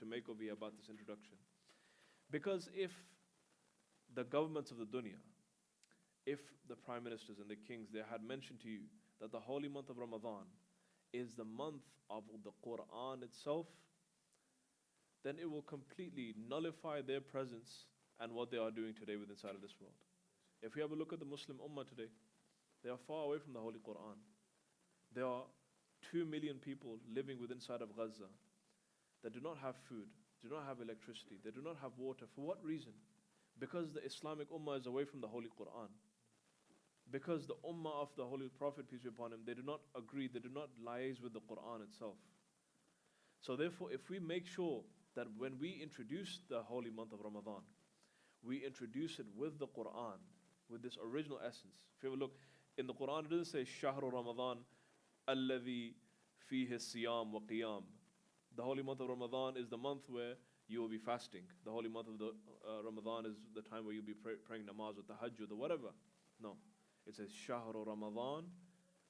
make over here about this introduction. Because if the governments of the dunya, if the prime ministers and the kings, they had mentioned to you that the holy month of Ramadan is the month of the Quran itself, then it will completely nullify their presence and what they are doing today within inside of this world. If we have a look at the Muslim Ummah today, they are far away from the Holy Quran. There are 2 million people living within inside of Gaza that do not have food, do not have electricity, they do not have water. For what reason? Because the Islamic Ummah is away from the Holy Quran. Because the Ummah of the Holy Prophet, peace be upon him, they do not agree, they do not liaise with the Quran itself. So therefore, if we make sure that when we introduce the holy month of Ramadan, we introduce it with the Quran, with this original essence. If you have a look, in the Quran it doesn't say Shahru Ramadan alladhi fihi siyam wa qiyam. The holy month of Ramadan is the month where you will be fasting. The holy month of the Ramadan is the time where you'll be praying namaz or tahajjud or whatever. No. It says Shahru Ramadan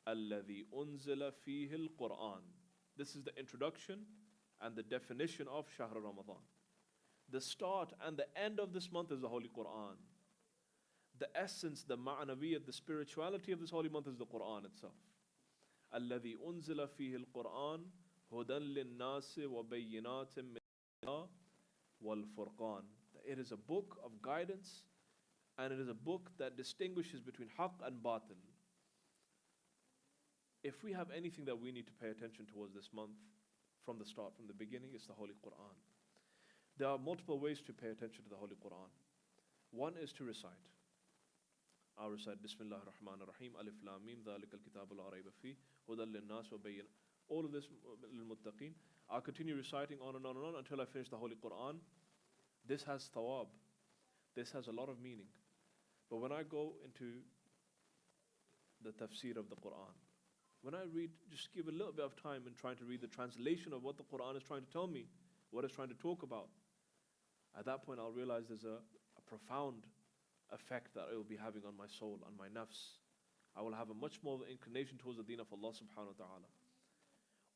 alladhi unzila fihi al-Quran. This is the introduction and the definition of Shahru Ramadan. The start and the end of this month is the Holy Quran. The essence, the ma'nawiyyat, the spirituality of this holy month is the Quran itself. الذي أنزل فيه القرآن هدى للناس وبينات من الهدى والفرقان. It is a book of guidance and it is a book that distinguishes between haqq and batil. If we have anything that we need to pay attention towards this month from the start, from the beginning, it's the Holy Quran. There are multiple ways to pay attention to the Holy Quran. One is to recite. I'll recite Bismillah ar-Rahman ar-Rahim, Alif Lam Mim, Dhalik al-Kitab la rayba fi, Hudan lin-nas wa bayyin. All of this lil-muttaqeen. I'll continue reciting on and on and on until I finish the Holy Quran. This has thawab. This has a lot of meaning. But when I go into the tafsir of the Quran, when I read, just give a little bit of time in trying to read the translation of what the Quran is trying to tell me, what it's trying to talk about. At that point, I'll realize there's a profound effect that it will be having on my soul, on my nafs. I will have a much more inclination towards the deen of Allah subhanahu wa ta'ala.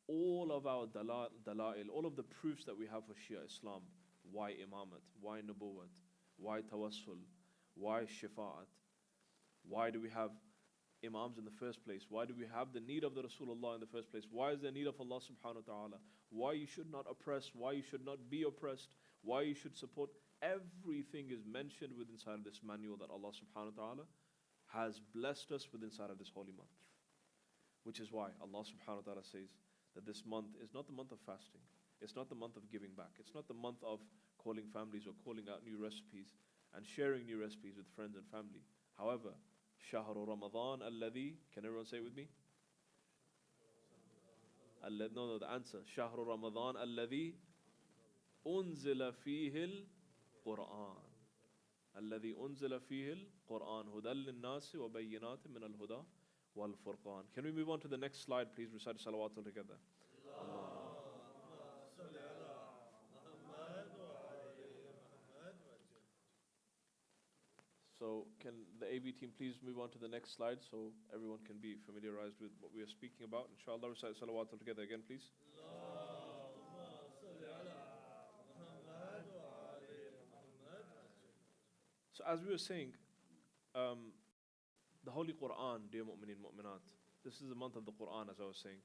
All of our dala'il, all of the proofs that we have for Shia Islam, why imamat, why nubuwat, why tawassul, why shifa'at, why do we have imams in the first place, why do we have the need of the Rasulullah in the first place, why is there need of Allah subhanahu wa ta'ala, why you should not oppress, why you should not be oppressed, why you should support. Everything is mentioned within inside of this manual that Allah subhanahu wa ta'ala has blessed us with inside of this holy month. Which is why Allah subhanahu wa ta'ala says that this month is not the month of fasting. It's not the month of giving back. It's not the month of calling families or calling out new recipes and sharing new recipes with friends and family. However, Shahru Ramadan alladhi, can everyone say it with me? No, the answer. Shahru Ramadan alladhi unzila fihi al-Quran. Alladhi unzila fihi al-Quran. Hudan lin-nasi wa bayyinatin min al-huda wal-furqan. Can we move on to the next slide, please? Recite salawat all together. So can the AV team please move on to the next slide so everyone can be familiarized with what we are speaking about. Inshallah, recite salawat all together again, please. So as we were saying, the Holy Quran, dear mu'mineen, mu'minat, this is the month of the Quran, as I was saying.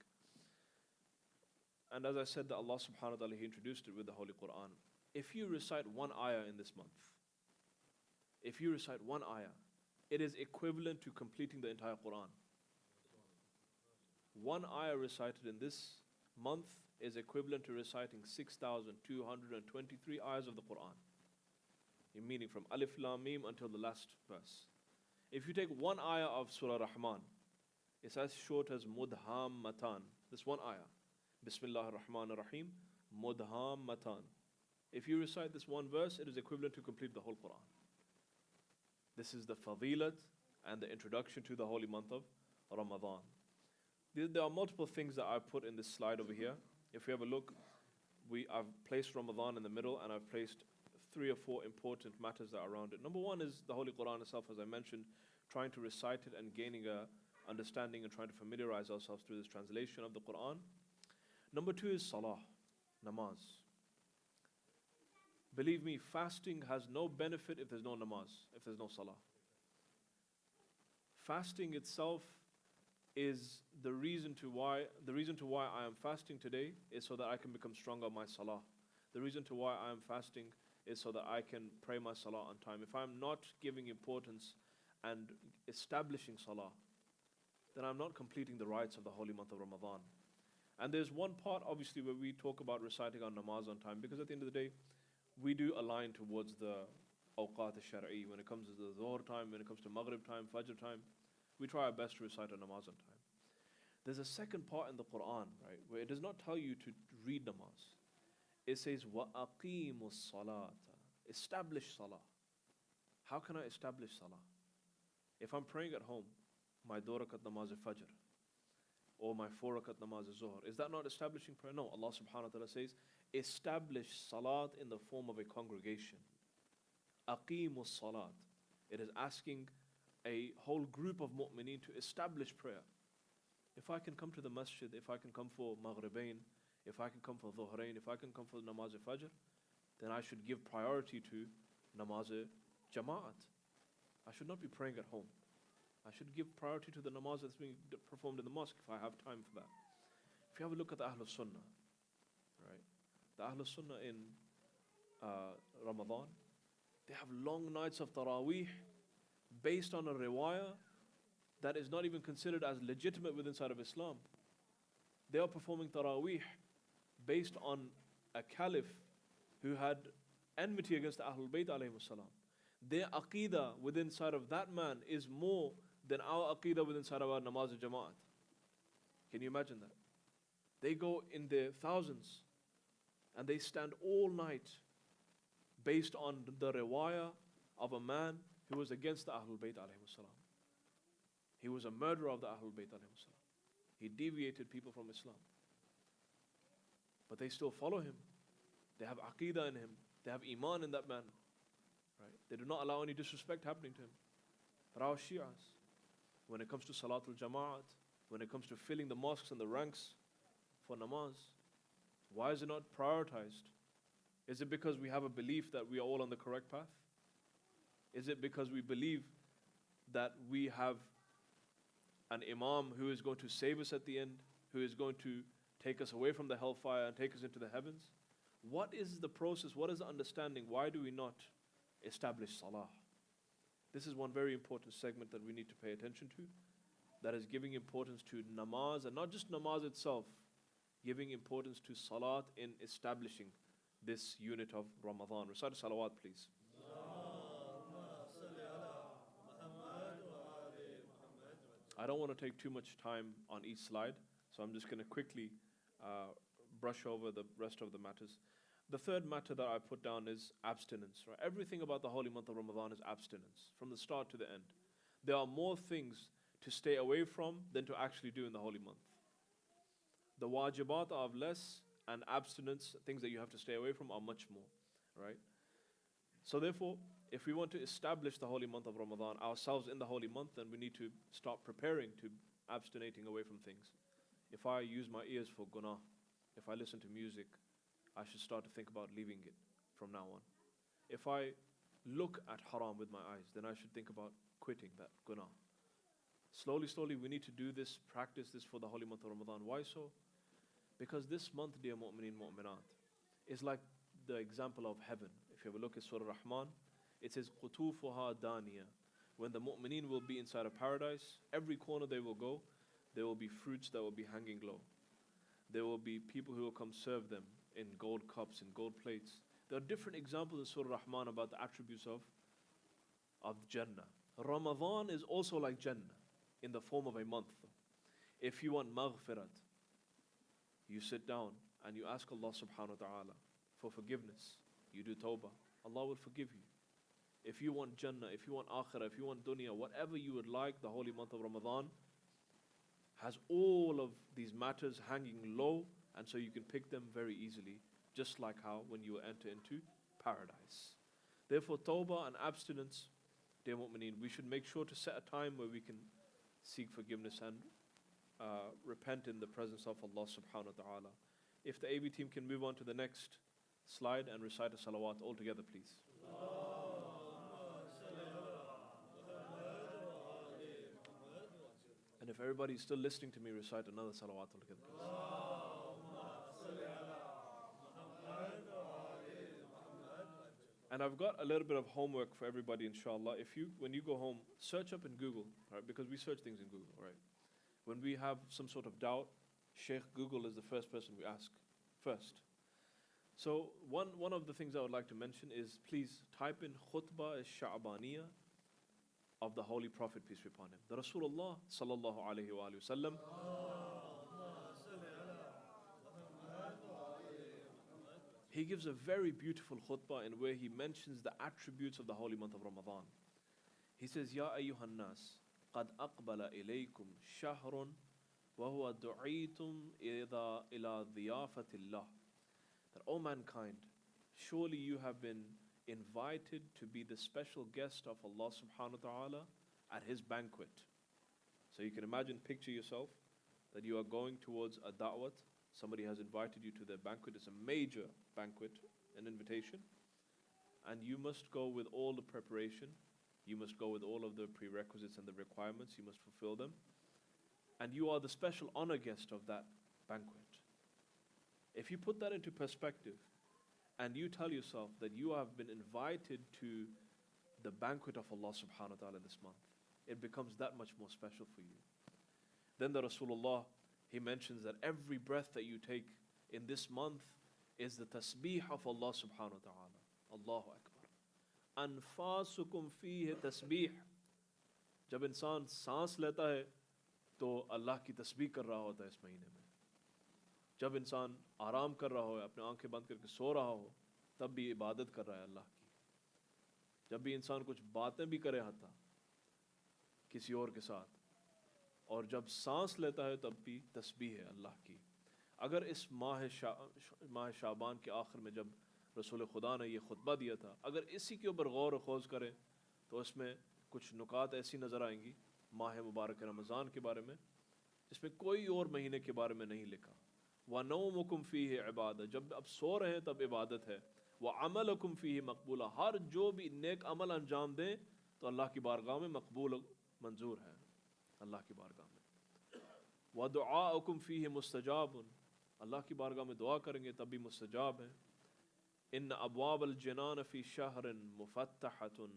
And as I said, that Allah subhanahu wa ta'ala, He introduced it with the Holy Quran. If you recite one ayah in this month, if you recite one ayah, it is equivalent to completing the entire Quran. One ayah recited in this month is equivalent to reciting 6,223 ayahs of the Quran. Meaning from Alif Lam Mim until the last verse. If you take one ayah of Surah Rahman, it's as short as Mudhammatan. This one ayah. Bismillah ar-Rahman ar-Rahim. Mudhammatan. If you recite this one verse, it is equivalent to complete the whole Quran. This is the fadilat and the introduction to the holy month of Ramadan. There are multiple things that I've put in this slide over here. If we have a look, I've placed Ramadan in the middle and I've placed 3 or 4 important matters that are around it. Number one is the Holy Quran itself, as I mentioned, trying to recite it and gaining a understanding and trying to familiarize ourselves through this translation of the Quran. Number 2 is salah, namaz. Believe me, fasting has no benefit if there's no namaz, if there's no salah. Fasting itself is the reason to why I am fasting today is so that I can become stronger on my salah. The reason to why I am fasting is so that I can pray my salah on time. If I'm not giving importance and establishing salah, then I'm not completing the rights of the holy month of Ramadan. And there's one part obviously where we talk about reciting our namaz on time, because at the end of the day, we do align towards the awqat al-shar'i. When it comes to the Dhuhr time, when it comes to Maghrib time, Fajr time, we try our best to recite our namaz on time. There's a second part in the Quran, right, where it does not tell you to read namaz. It says, وَأَقِيمُوا الصَّلَاةَ. Establish salah. How can I establish salah? If I'm praying at home, my 2 rakat namaz al-Fajr, or my 4 rakat namaz al-Zuhr, is that not establishing prayer? No, Allah subhanahu wa ta'ala says, establish salat in the form of a congregation. Aqimus salat. It is asking a whole group of mu'mineen to establish prayer. If I can come to the masjid, if I can come for Maghribain, if I can come for Dhuhrain, if I can come for Namaz al-Fajr, then I should give priority to Namaz al-Jama'at. I should not be praying at home. I should give priority to the namaz that's being performed in the mosque if I have time for that. If you have a look at the Ahlul Sunnah, right? The Ahlul Sunnah in Ramadan, they have long nights of Taraweeh based on a riwayah that is not even considered as legitimate within inside of Islam. They are performing Taraweeh based on a caliph who had enmity against the Ahlul Bayt alayhimus salam. Their aqeedah within inside of that man is more than our aqeedah within inside of our namaz al-jama'at. Can you imagine that? They go in their thousands and they stand all night based on the riwayah of a man who was against the Ahlul Bayt alayhimus salam. He was a murderer of the Ahlul Bayt alayhimus salam. He deviated people from Islam. But they still follow him. They have aqeedah in him. They have iman in that man. Right? They do not allow any disrespect happening to him. But our Shi'as, when it comes to Salatul Jama'at, when it comes to filling the mosques and the ranks for namaz, why is it not prioritized? Is it because we have a belief that we are all on the correct path? Is it because we believe that we have an imam who is going to save us at the end, who is going to take us away from the hellfire and take us into the heavens? What is the process? What is the understanding? Why do we not establish salah? This is one very important segment that we need to pay attention to, that is giving importance to namaz, and not just namaz itself, giving importance to salat in establishing this unit of Ramadan. Recite salawat, please. I don't want to take too much time on each slide, so I'm just going to quickly brush over the rest of the matters. The third matter that I put down is abstinence. Right? Everything about the holy month of Ramadan is abstinence, from the start to the end. There are more things to stay away from than to actually do in the holy month. The wajibat are less, and abstinence, things that you have to stay away from, are much more. Right? So therefore, if we want to establish the holy month of Ramadan ourselves in the holy month, then we need to start preparing to abstinating away from things. If I use my ears for gunnah, if I listen to music, I should start to think about leaving it from now on. If I look at haram with my eyes, then I should think about quitting that gunnah. Slowly, slowly, we need to do this, practice this for the holy month of Ramadan. Why so? Because this month, dear mu'mineen, mu'minat, is like the example of heaven. If you have a look at Surah Rahman, it says, قُطُوفُهَا دَانِيَةٌ. When the mu'mineen will be inside of paradise, every corner they will go, there will be fruits that will be hanging low. There will be people who will come serve them in gold cups, in gold plates. There are different examples in Surah Rahman about the attributes of Jannah. Ramadan is also like Jannah in the form of a month. If you want maghfirat, you sit down and you ask Allah subhanahu wa ta'ala for forgiveness. You do tawbah. Allah will forgive you. If you want Jannah, if you want Akhirah, if you want Dunya, whatever you would like, the holy month of Ramadan has all of these matters hanging low, and so you can pick them very easily, just like how when you enter into paradise. Therefore, tawbah and abstinence, dear mu'mineen, we should make sure to set a time where we can seek forgiveness and repent in the presence of Allah subhanahu wa ta'ala. If the AV team can move on to the next slide and recite a salawat all together, please. And if everybody is still listening to me, recite another salawat all together, please. And I've got a little bit of homework for everybody, inshallah. When you go home, search up in Google, right? Because we search things in Google, right? When we have some sort of doubt, Shaykh Google is the first person we ask first. So one of the things I would like to mention is, please type in khutbah al-Sha'baniyah of the Holy Prophet, peace be upon him. The Rasulullah sallallahu alayhi wa sallam. He gives a very beautiful khutbah in where he mentions the attributes of the holy month of Ramadan. He says, Ya ayyuhan nas, qad aqbala ilaykum shahrun wa huwa du'itum ila dhiyafatillah. That, O mankind, surely you have been invited to be the special guest of Allah subhanahu wa ta'ala at his banquet. So you can imagine, picture yourself that you are going towards a da'wat. Somebody has invited you to their banquet. It's a major banquet, an invitation. And you must go with all the preparation. You must go with all of the prerequisites and the requirements. You must fulfill them. And you are the special honor guest of that banquet. If you put that into perspective, and you tell yourself that you have been invited to the banquet of Allah subhanahu wa ta'ala this month, it becomes that much more special for you. Then the Rasulullah, he mentions that every breath that you take in this month is the tasbih of Allah subhanahu wa ta'ala. Allahu Akbar. Anfasukum fihi tasbih. जब इंसान सांस लेता है तो अल्लाह की तस्बीह कर रहा होता है इस महीने में. जब इंसान आराम कर रहा हो, अपने आंखें बंद करके सो रहा हो, तब भी इबादत कर रहा है अल्लाह की. जब भी इंसान कुछ बातें भी करे हाथा किसी और के साथ, और जब सांस लेता है तब भी तस्बीह है अल्लाह की. अगर इस माह शाबान के आखिर में जब रसूल खुदा ने ये खुतबा दिया था, अगर इसी के ऊपर गौर व खोज करें तो इसमें कुछ नुकात ऐसी नज़र आएंगी माह मुबारक रमज़ान के बारे में जिसमें कोई और महीने के बारे में नहीं लिखा. वनौमुकुम फीहि इबादत, जब आप सो रहे हैं तब इबादत है. वअमलुकुम फीहि मकबूला, हर जो भी नेक अमल अंजाम दें तो अल्लाह की बारगाह में मकबूल मंजूर है अल्लाह की बारगाह में. वदुआउकुम फीहि मुस्तजाबुन, अल्लाह की बारगाह में दुआ करेंगे तब भी मुस्तजाब है. इन अबवाबल जनान फी शहरिन मुफत्तहतुन,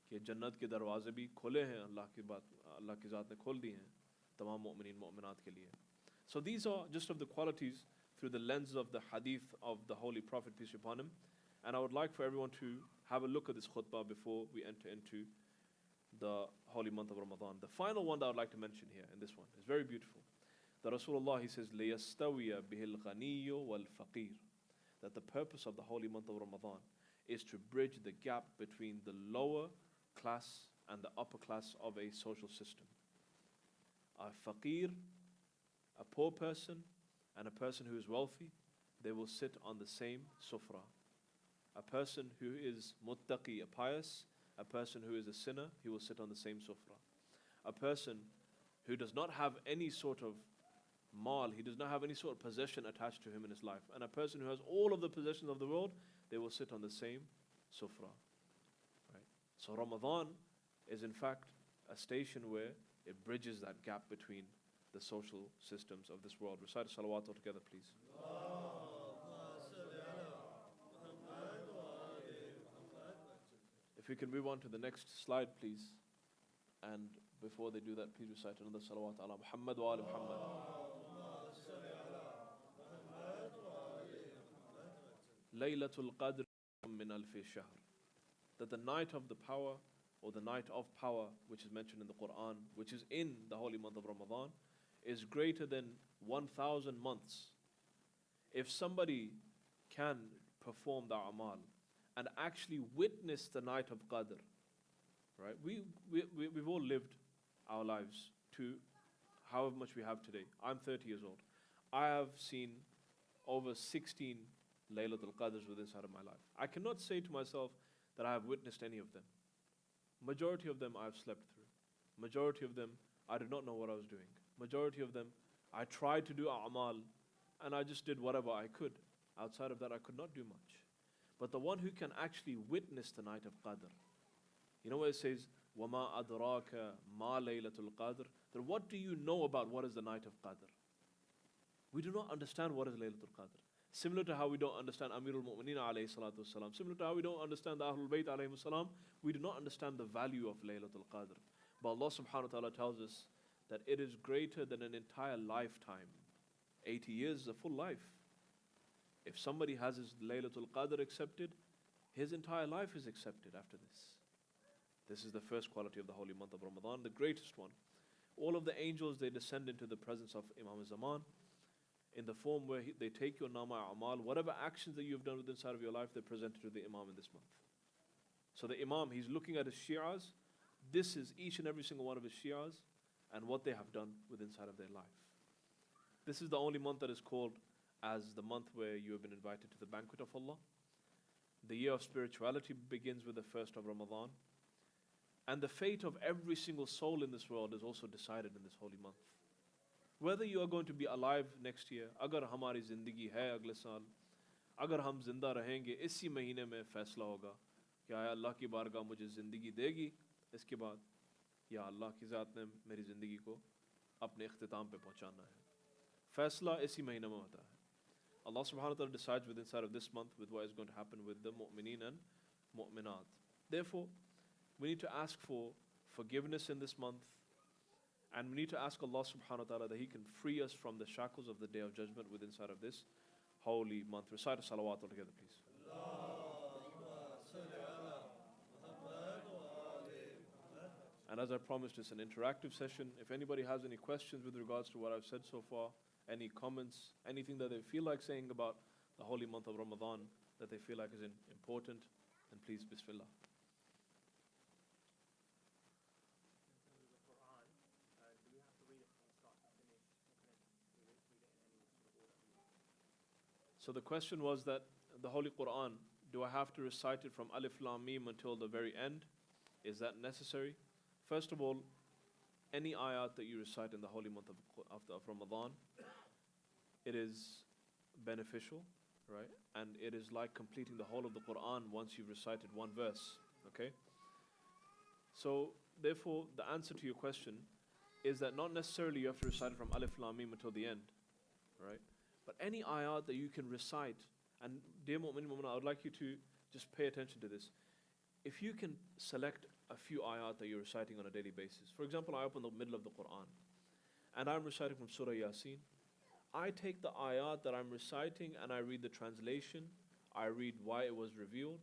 कि जन्नत के दरवाजे भी खुले हैं, अल्लाह की ज़ात ने खोल दिए हैं तमाम मोमिनीन मोमिनात के लिए. So these are just of the qualities through the lens of the hadith of the Holy Prophet, peace be upon him. And I would like for everyone to have a look at this khutbah before we enter into the holy month of Ramadan. The final one that I would like to mention here in this one is very beautiful. The Rasulullah, he says, لِيَسْتَوِيَ بِهِ الْغَنِيُّ وَالْفَقِيرُ, that the purpose of the holy month of Ramadan is to bridge the gap between the lower class and the upper class of a social system. A faqir, a poor person, and a person who is wealthy, they will sit on the same sufra. A person who is muttaqi, a pious, a person who is a sinner, he will sit on the same sufra. A person who does not have any sort of mal, he does not have any sort of possession attached to him in his life, and a person who has all of the possessions of the world, they will sit on the same sufra. Right? So Ramadan is in fact a station where it bridges that gap between the social systems of this world. Recite salawat all together, please. If we can move on to the next slide, please. And before they do that, please recite another salawat ala Muhammad wa ala Muhammad. Laylatul Qadr min alfi shahr. That the night of the power, or the night of power, which is mentioned in the Quran, which is in the holy month of Ramadan, is greater than 1,000 months. If somebody can perform the amal and actually witness the night of Qadr, right? We've all lived our lives to however much we have today. I'm 30 years old. I have seen over 16 Laylatul Qadrs within inside of my life. I cannot say to myself that I have witnessed any of them. Majority of them I've slept through. Majority of them I did not know what I was doing. Majority of them I tried to do a'mal and I just did whatever I could. Outside of that, I could not do much. But the one who can actually witness the night of Qadr, you know where it says, وَمَا أَدْرَاكَ مَا لَيْلَةُ الْقَدْرِ, then what do you know about what is the night of Qadr? We do not understand what is Laylatul Qadr. Similar to how we don't understand Amirul Mu'mineen alayhi salatu wasalam, similar to how we don't understand the Ahlul Bayt alayhi salam, we do not understand the value of Laylatul Qadr. But Allah subhanahu wa ta'ala tells us that it is greater than an entire lifetime. 80 years is a full life. If somebody has his Laylatul Qadr accepted, his entire life is accepted after this. This is the first quality of the holy month of Ramadan, the greatest one. All of the angels, they descend into the presence of Imam Zaman in the form where they take your nama amal, whatever actions that you've done within inside of your life, they're presented to the Imam in this month. So the Imam, he's looking at his shi'as. This is each and every single one of his shi'as and what they have done within inside of their life. This is the only month that is called as the month where you have been invited to the banquet of Allah. The year of spirituality begins with the first of Ramadan. And the fate of every single soul in this world is also decided in this holy month. Whether you are going to be alive next year, agar hamari zindagi hai agle saal, agar hum zinda rahenge, isi mahine mein faisla hoga, कि आया अल्लाह की बारगाह मुझे ज़िंदगी देगी इसके बाद या अल्लाह की ज़ात ने मेरी ज़िंदगी को अपने इख्तिताम पे पहुंचाना है. फैसला इसी महीने में होता है. Allah subhanahu wa ta'ala decides within inside of this month with what is going to happen with the mu'mineen and mu'minat. Therefore, we need to ask for forgiveness in this month, and we need to ask Allah subhanahu wa ta'ala that He can free us from the shackles of the Day of Judgment within inside of this holy month. Recite a salawat all together, please. And as I promised, it's an interactive session. If anybody has any questions with regards to what I've said so far, any comments, anything that they feel like saying about the holy month of Ramadan that they feel like is important, then please, Bismillah. So the question was that the Holy Quran, do I have to recite it from Alif Lam Mim until the very end? Is that necessary? First of all, any ayat that you recite in the holy month of Ramadan, it is beneficial, right? And it is like completing the whole of the Quran once you've recited one verse, okay? So therefore, the answer to your question is that not necessarily you have to recite it from Alif Lam Mim until the end, right? But any ayat that you can recite, and dear mu'min, I would like you to just pay attention to this. If you can select a few ayat that you're reciting on a daily basis. For example, I open the middle of the Quran and I'm reciting from Surah Yasin. I take the ayat that I'm reciting and I read the translation. I read why it was revealed,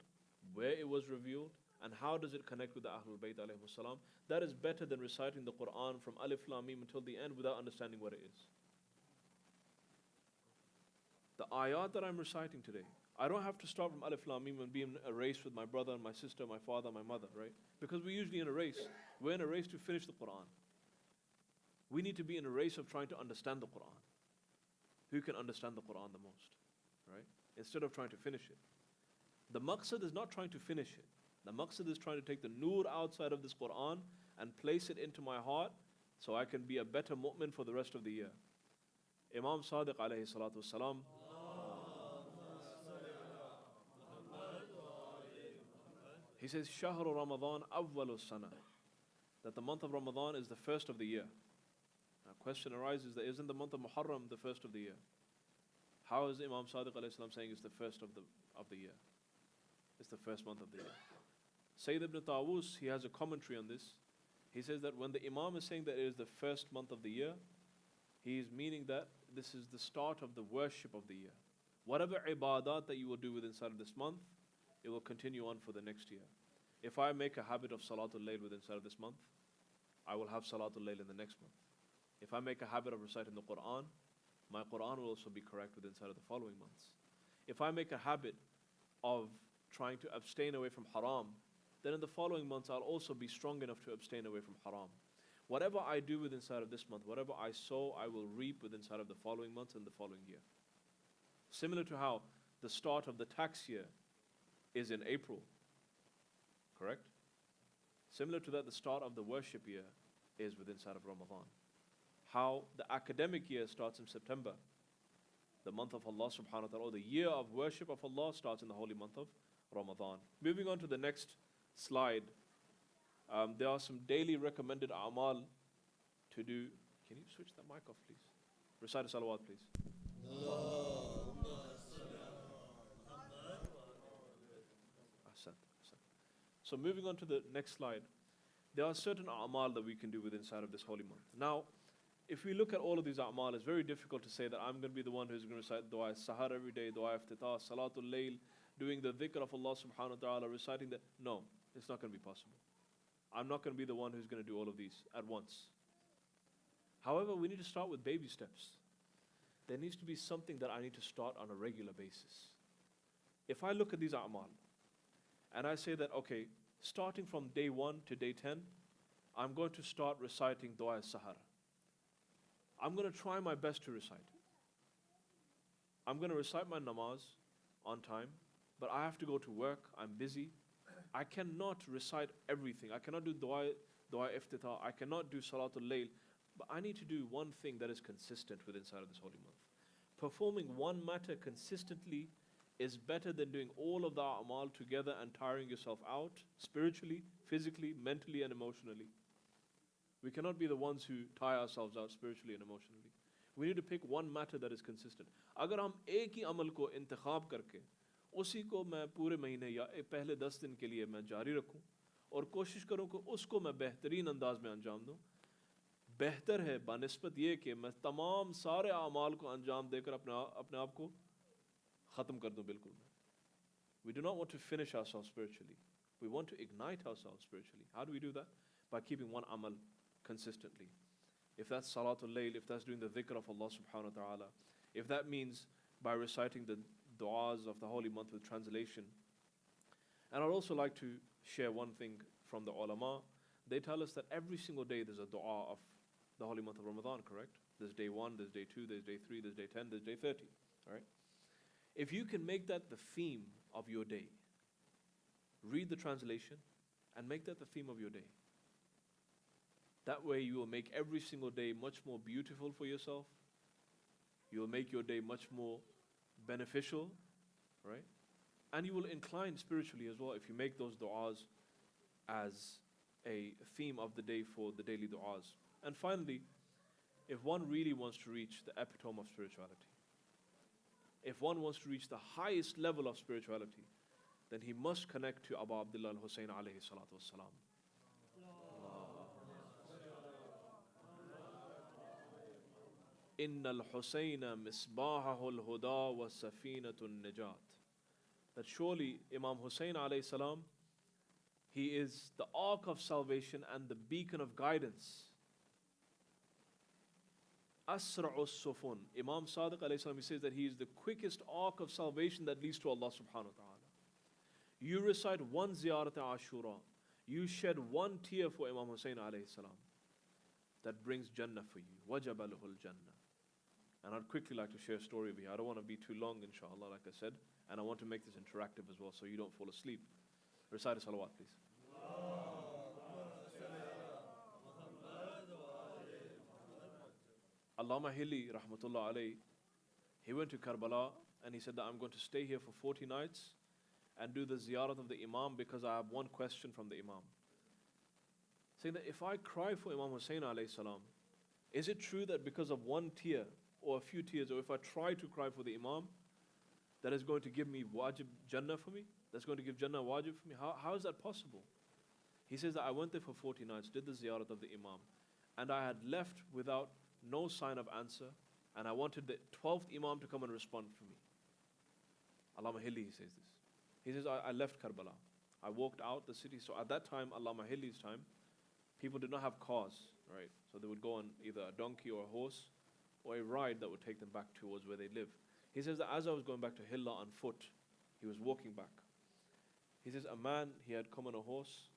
where it was revealed, and how does it connect with the Ahlul Bayt alayhi salam. That is better than reciting the Quran from Alif Lam Mim until the end without understanding what it is. The ayat that I'm reciting today, I don't have to start from Alif Lam Mim and be in a race with my brother and my sister, my father, my mother, right? Because we're usually in a race. We're in a race to finish the Quran. We need to be in a race of trying to understand the Quran. Who can understand the Quran the most, right? Instead of trying to finish it. The maqsad is not trying to finish it. The maqsad is trying to take the nur outside of this Quran and place it into my heart so I can be a better mu'min for the rest of the year. Imam Sadiq alayhi salatu wasalam, he says, Shahru Ramadan awwalu sana, that the month of Ramadan is the first of the year. Now, question arises that isn't the month of Muharram the first of the year? How is Imam Sadiq alayhi salam saying it's the first of the year? It's the first month of the year. Sayyid ibn Tawus, he has a commentary on this. He says that when the Imam is saying that it is the first month of the year, he is meaning that this is the start of the worship of the year. Whatever ibadat that you will do within inside of this month, it will continue on for the next year. If I make a habit of Salatul Layl within inside of this month, I will have Salatul Layl in the next month. If I make a habit of reciting the Quran, my Quran will also be correct within inside of the following months. If I make a habit of trying to abstain away from haram, then in the following months I'll also be strong enough to abstain away from haram. Whatever I do within inside of this month, whatever I sow, I will reap within inside of the following months and the following year. Similar to how the start of the tax year is in April, correct? Similar to that, the start of the worship year is within inside of Ramadan. How the academic year starts in September, the month of Allah subhanahu wa ta'ala, or the year of worship of Allah starts in the holy month of Ramadan. Moving on to the next slide, there are some daily recommended a'mal to do. Can you switch the mic off, please? Recite a salawat, please. Ahsan, ahsan. So moving on to the next slide, there are certain a'mal that we can do within inside of this holy month. Now, if we look at all of these a'mal, it's very difficult to say that I'm going to be the one who's going to recite dua sahar every day, dua iftitah, salatul layl, doing the dhikr of Allah subhanahu wa ta'ala, reciting that. No, it's not going to be possible. I'm not going to be the one who's going to do all of these at once. However, we need to start with baby steps. There needs to be something that I need to start on a regular basis. If I look at these a'mal, and I say that, okay, starting from day 1 to day 10, I'm going to start reciting dua sahar. I'm going to try my best to recite. I'm going to recite my namaz on time, but I have to go to work, I'm busy. I cannot recite everything. I cannot do dua iftitah, I cannot do salatul layl, but I need to do one thing that is consistent with inside of this holy month. Performing one matter consistently is better than doing all of the a'mal together and tiring yourself out spiritually, physically, mentally and emotionally. We cannot be the ones who tire ourselves out spiritually and emotionally. We need to pick one matter that is consistent. अगर हम एक ही अमल को इंतखाब करके उसी को मैं पूरे महीने या पहले 10 दिन के लिए मैं जारी रखूं और कोशिश करूं कि उसको मैं बेहतरीन अंदाज में अंजाम दूं, बेहतर है बानिस्बत ये कि मैं तमाम सारे अमाल को अंजाम देकर अपने आप को ख़त्म कर दूं बिल्कुल. We do not want to finish ourselves spiritually. We want to ignite ourselves spiritually. How do we do that? By keeping one amal consistently. If that's salatul layl, if that's doing the dhikr of Allah subhanahu wa ta'ala, if that means by reciting the du'as of the holy month with translation. And I'd also like to share one thing from the ulama. They tell us that every single day there's a du'a of the holy month of Ramadan, correct? There's day 1, there's day 2, there's day 3, there's day 10, there's day 30, all right? If you can make that the theme of your day, read the translation and make that the theme of your day. That way you will make every single day much more beautiful for yourself. You will make your day much more beneficial, right? And you will incline spiritually as well if you make those du'as as a theme of the day for the daily du'as. And finally, if one really wants to reach the epitome of spirituality, if one wants to reach the highest level of spirituality, then he must connect to Abu Abdullah al-Husayn alayhi salatu wassalam. Inna al-Husayna misbahahu al-huda wa safinatun najat. That surely Imam Hussein alayhi salam, he is the ark of salvation and the beacon of guidance. Asra'u sufun. Imam Sadiq alayhi salam, he says that he is the quickest ark of salvation that leads to Allah subhanahu wa ta'ala. You recite one ziyarat Ashura, you shed one tear for Imam Hussein alayhi salam, that brings Jannah for you. Wajabaluhul Jannah. And I'd quickly like to share a story over here. I don't want to be too long, inshallah, like I said, and I want to make this interactive as well so you don't fall asleep. Recite a salawat, please. Allama Hilli, rahmatullah alayhi, he went to Karbala and he said that I'm going to stay here for 40 nights and do the ziyarat of the Imam because I have one question from the Imam. Saying that if I cry for Imam Hussein alayhi salam, is it true that because of one tear or a few tears, or if I try to cry for the Imam, that is going to give me wajib Jannah for me? That's going to give Jannah wajib for me? How is that possible? He says that I went there for 40 nights, did the ziyarat of the Imam, and I had left without no sign of answer, and I wanted the 12th Imam to come and respond for me. Allama Hilli, he says this. He says, I left Karbala. I walked out the city. So at that time, Allama Hilli's time, people did not have cars, right? So they would go on either a donkey or a horse or a ride that would take them back towards where they live. He says that as I was going back to Hilla on foot, he was walking back. He says, a man, he had come on a horse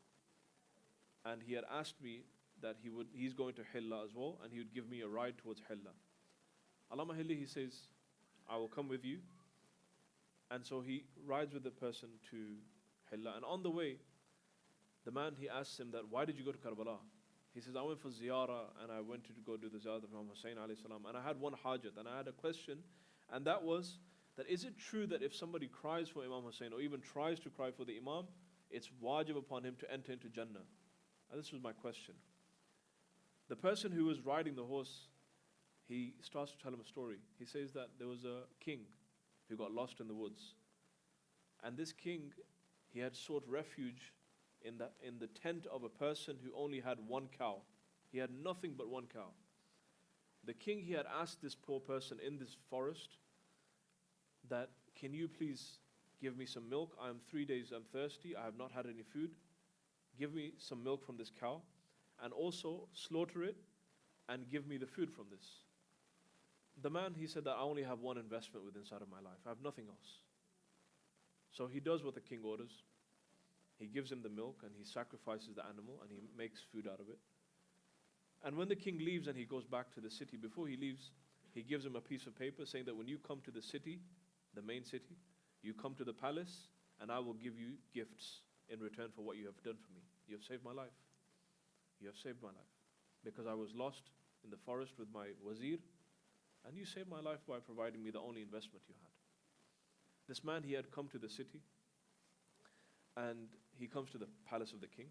and he had asked me that he's going to Hilla as well and he would give me a ride towards Hilla. Allama Hilli, he says, I will come with you. And so he rides with the person to Hilla. And on the way, the man, he asks him that, why did you go to Karbala? He says, I went for ziyarah and I went to go do the ziyarah of Imam Hussein alayhi salam. And I had one hajat and I had a question And that was that is it true that if somebody cries for Imam Hussein or even tries to cry for the Imam, it's wajib upon him to enter into Jannah? And this was my question. The person who was riding the horse, he starts to tell him a story. He says that there was a king who got lost in the woods. And this king, he had sought refuge in the tent of a person who only had one cow. He had nothing but one cow. The king, he had asked this poor person in this forest that, can you please give me some milk? I'm 3 days, I'm thirsty, I have not had any food. Give me some milk from this cow and also slaughter it and give me the food from this. The man, he said that I only have one investment with inside of my life. I have nothing else. So he does what the king orders. He gives him the milk and he sacrifices the animal and he makes food out of it. And when the king leaves and he goes back to the city, before he leaves, he gives him a piece of paper saying that when you come to the city, the main city, you come to the palace and I will give you gifts in return for what you have done for me. You have saved my life. You have saved my life. Because I was lost in the forest with my wazir, and you saved my life by providing me the only investment you had. This man, he had come to the city, and he comes to the palace of the king.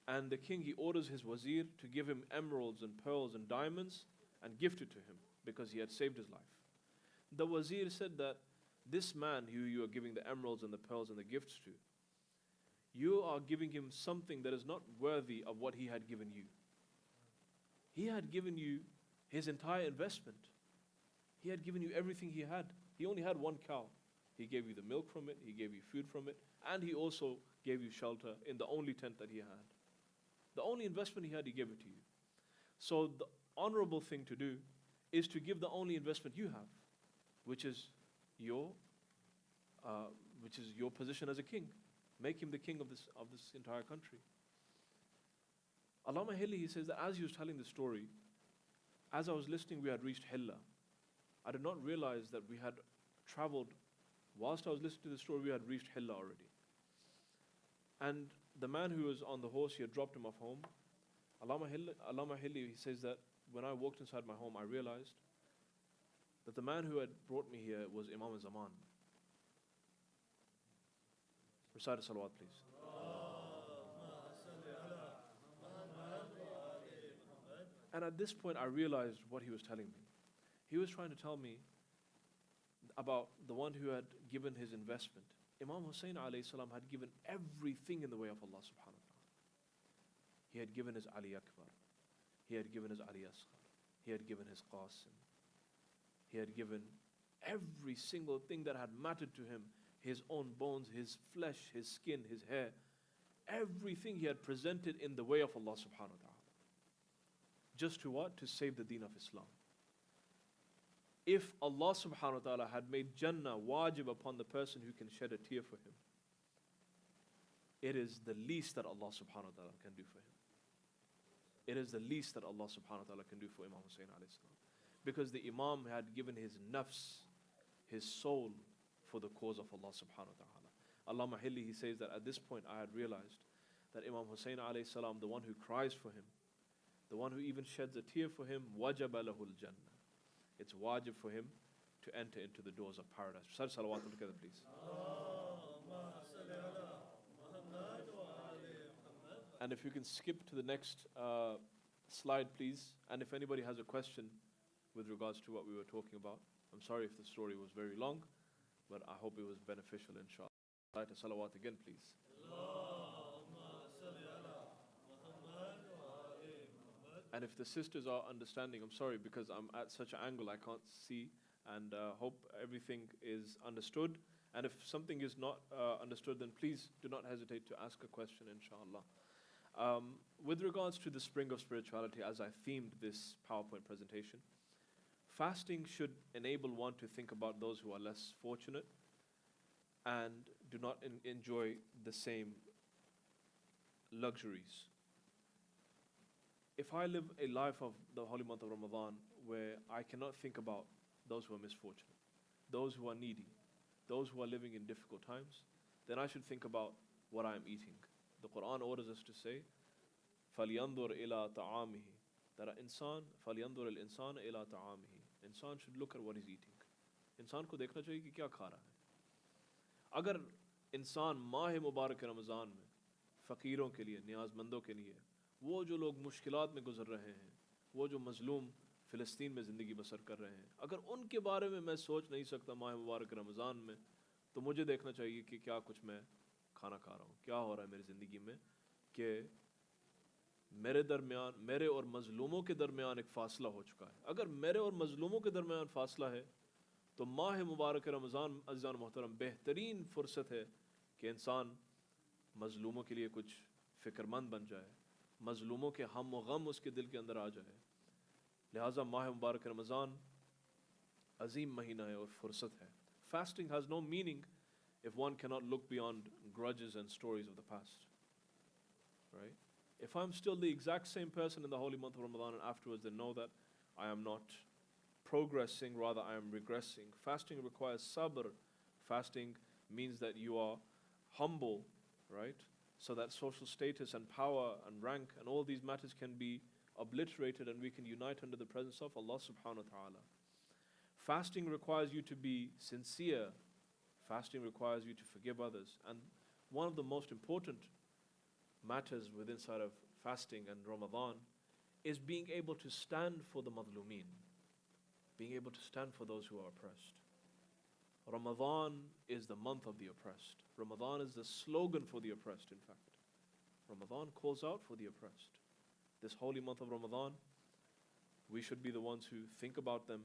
And the king, he orders his wazir to give him emeralds and pearls and diamonds and gift it to him because he had saved his life. The wazir said that this man who you are giving the emeralds and the pearls and the gifts to, you are giving him something that is not worthy of what he had given you. He had given you his entire investment. He had given you everything he had. He only had one cow. He gave you the milk from it, he gave you food from it, and he also gave you shelter in the only tent that he had. The only investment he had, he gave it to you. So the honorable thing to do is to give the only investment you have, which is your position as a king. Make him the king of this entire country. Allama Hilli, he says that as he was telling the story, as I was listening, we had reached Hilla. I did not realize that we had traveled, whilst I was listening to the story, we had reached Hilla already. And the man who was on the horse, he had dropped him off home. Allama Hilli, he says that when I walked inside my home, I realized that the man who had brought me here was Imam al-Zaman. Recite a salawat, please. And at this point, I realized what he was telling me. He was trying to tell me about the one who had given his investment. Imam Hussein alayhi salam had given everything in the way of Allah subhanahu wa ta'ala. He had given his Ali Akbar. He had given his Ali Asghar. He had given his Qasim. He had given every single thing that had mattered to him. His own bones, his flesh, his skin, his hair. Everything he had presented in the way of Allah subhanahu wa ta'ala. Just to what? To save the deen of Islam. If Allah subhanahu wa ta'ala had made Jannah wajib upon the person who can shed a tear for him, it is the least that Allah subhanahu wa ta'ala can do for him. It is the least that Allah subhanahu wa ta'ala can do for Imam Hussein alayhi salam. Because the Imam had given his nafs, his soul, for the cause of Allah subhanahu wa ta'ala. Allama Hilli, he says that at this point I had realized that Imam Hussein alayhi salam, the one who cries for him, the one who even sheds a tear for him, wajaba lahul jannah. It's wajib for him to enter into the doors of paradise. Recite salawat together, please. And if you can skip to the next slide, please. And if anybody has a question with regards to what we were talking about, I'm sorry if the story was very long, but I hope it was beneficial, inshallah. Recite a salawat again, please. And if the sisters are understanding, I'm sorry because I'm at such an angle I can't see, and hope everything is understood. And if something is not understood, then please do not hesitate to ask a question, inshallah. With regards to the spring of spirituality, as I themed this PowerPoint presentation, fasting should enable one to think about those who are less fortunate and do not enjoy the same luxuries. If I live a life of the holy month of Ramadan where I cannot think about those who are misfortunate, those who are needy, those who are living in difficult times, then I should think about what I am eating. The Quran orders us to say, فَلْيَنْظُرْ إِلَىٰ تَعَامِهِ. That insan, فَلْيَنْظُرِ الْإِنسَانَ إِلَىٰ تَعَامِهِ. Insan should look at what he's eating. इंसान को देखना चाहिए कि क्या खा रहा है. अगर इंसान माह मुबारक रमज़ान में फ़कीरों के लिए, नियाज़मंदों के लिए, वो जो लोग मुश्किलात में गुजर रहे हैं, वो जो मज़लूम फ़िलिस्तीन में ज़िंदगी बसर कर रहे हैं, अगर उनके बारे में मैं सोच नहीं सकता माह मुबारक रमज़ान में, तो मुझे देखना चाहिए कि क्या कुछ मैं खाना खा रहा हूँ, क्या हो रहा है मेरी ज़िंदगी में, कि मेरे दरमियान, मेरे और मज़लूमों के दरमियान एक फ़ासला हो चुका है. अगर मेरे और मज़लूमों के दरमियान फ़ासला है तो माह मुबारक रमज़ान अज़ीज़ान मोहतरम बेहतरीन फ़ुर्सत है कि इंसान मज़लूमों के लिए कुछ फ़िक्रमंद बन जाए, मज़लूमों के हम व गम उसके दिल के अंदर आ जाए. लिहाजा माह मुबारक रमज़ान अजीम महीना है और फ़ुर्सत है. Fasting has no meaning if one cannot look beyond grudges and stories of the past. Right? If I'm still the exact same person in the holy month of Ramadan and afterwards, then know that I am not progressing, rather I am regressing. Fasting requires sabr. Fasting means that you are humble, right? So that social status and power and rank and all these matters can be obliterated and we can unite under the presence of Allah subhanahu wa ta'ala. Fasting requires you to be sincere. Fasting requires you to forgive others. And one of the most important matters within side of fasting and Ramadan is being able to stand for the madlumeen, being able to stand for those who are oppressed. Ramadan is the month of the oppressed. Ramadan is the slogan for the oppressed, in fact. Ramadan calls out for the oppressed. This holy month of Ramadan, we should be the ones who think about them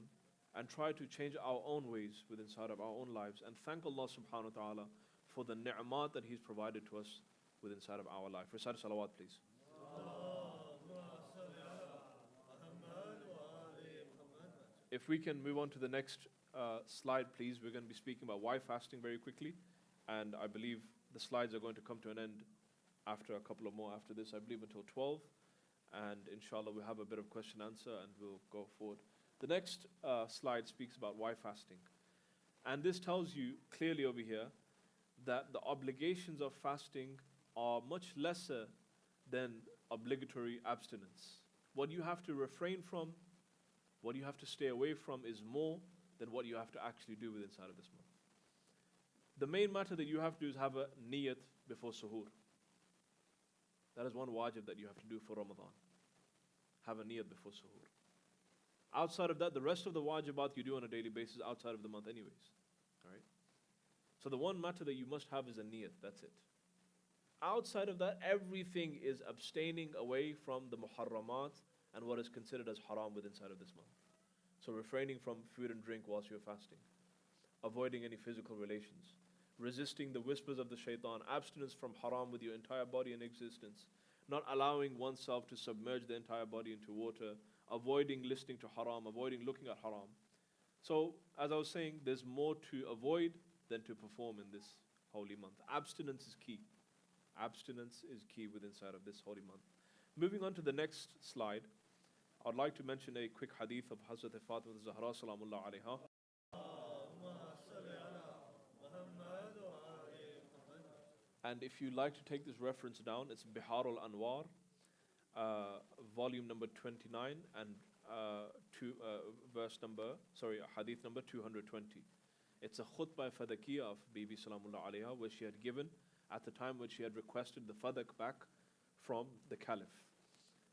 and try to change our own ways within inside of our own lives and thank Allah subhanahu wa ta'ala for the ni'mat that He's provided to us within inside of our life. Recite salawat, please. If we can move on to the next slide, please. We're going to be speaking about why fasting very quickly. And I believe the slides are going to come to an end after a couple of more after this, I believe until 12. And inshallah, we'll have a bit of question answer and we'll go forward. The next slide speaks about why fasting. And this tells you clearly over here that the obligations of fasting are much lesser than obligatory abstinence. What you have to refrain from, what you have to stay away from is more than what you have to actually do within inside of this month. The main matter that you have to do is have a niyat before suhoor. That is one wajib that you have to do for Ramadan. Have a niyat before suhoor. Outside of that, the rest of the wajibat you do on a daily basis outside of the month anyways. Right? So the one matter that you must have is a niyat, that's it. Outside of that, everything is abstaining away from the muharramat and what is considered as haram within inside of this month. So refraining from food and drink whilst you're fasting, avoiding any physical relations, resisting the whispers of the shaitan, abstinence from haram with your entire body and existence, not allowing oneself to submerge the entire body into water, avoiding listening to haram, avoiding looking at haram. So, as I was saying, there's more to avoid than to perform in this holy month. Abstinence is key. Abstinence is key within inside of this holy month. Moving on to the next slide, I'd like to mention a quick hadith of Hazrat Fatima Al-Zahra salamullah alayha. And if you'd like to take this reference down, it's Bihar al-Anwar, volume number 29 and hadith number 220. It's a khutbah fadakiyah of Bibi Salamullah alayha, where she had given at the time when she had requested the fadak back from the caliph.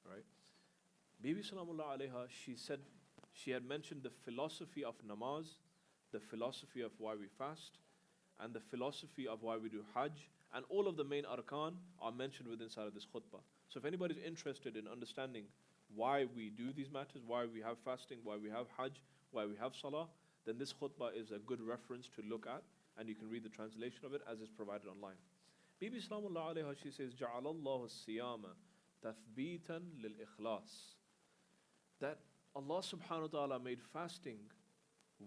Right? Bibi Salamullah alayha, she said, she had mentioned the philosophy of namaz, the philosophy of why we fast, and the philosophy of why we do hajj, and all of the main arkan are mentioned within inside of this khutbah. So if anybody's interested in understanding why we do these matters, why we have fasting, why we have hajj, why we have salah, then this khutbah is a good reference to look at, and you can read the translation of it as is provided online. Bibi Salamullah alayha, she says, جَعَلَ اللَّهُ السِّيَامَ تَثْبِيتًا لِلْإِخْلَاصِ. That Allah subhanahu wa ta'ala made fasting